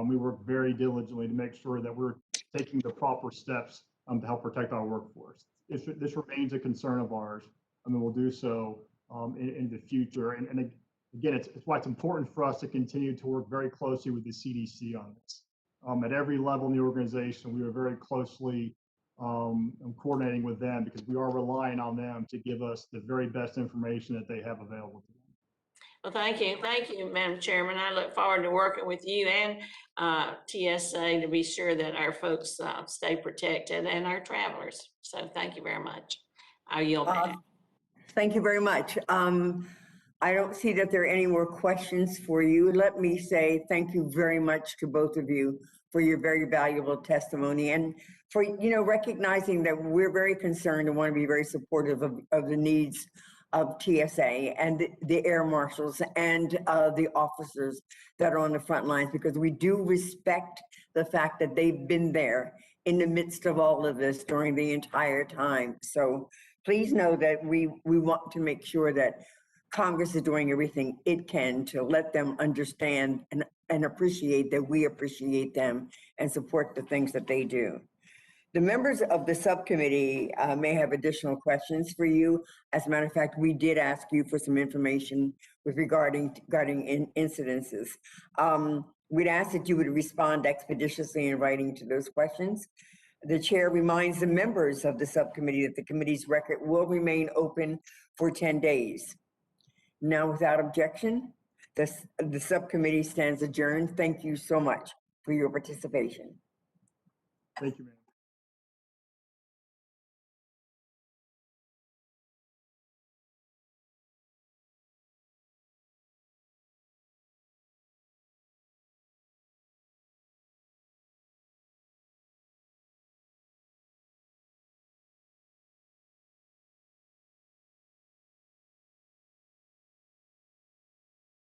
we work very diligently to make sure that we're taking the proper steps to help protect our workforce. This remains a concern of ours, and we'll do so in the future. And again, it's why it's important for us to continue to work very closely with the CDC on this. At every level in the organization, we are very closely coordinating with them because we are relying on them to give us the very best information that they have available to them. Well, thank you. Thank you, Madam Chairman. I look forward to working with you and TSA to be sure that our folks stay protected and our travelers. So thank you very much. I yield back. Thank you very much. I don't see that there are any more questions for you. Let me say thank you very much to both of you for your very valuable testimony and for, recognizing that we're very concerned and want to be very supportive of the needs of TSA and the air marshals and the officers that are on the front lines, because we do respect the fact that they've been there in the midst of all of this during the entire time. So please know that we want to make sure that Congress is doing everything it can to let them understand and appreciate that we appreciate them and support the things that they do. The members of the subcommittee may have additional questions for you. As a matter of fact, we did ask you for some information regarding incidences. We'd ask that you would respond expeditiously in writing to those questions. The chair reminds the members of the subcommittee that the committee's record will remain open for 10 days. Now, without objection, the subcommittee stands adjourned. Thank you so much for your participation. Thank you, ma'am.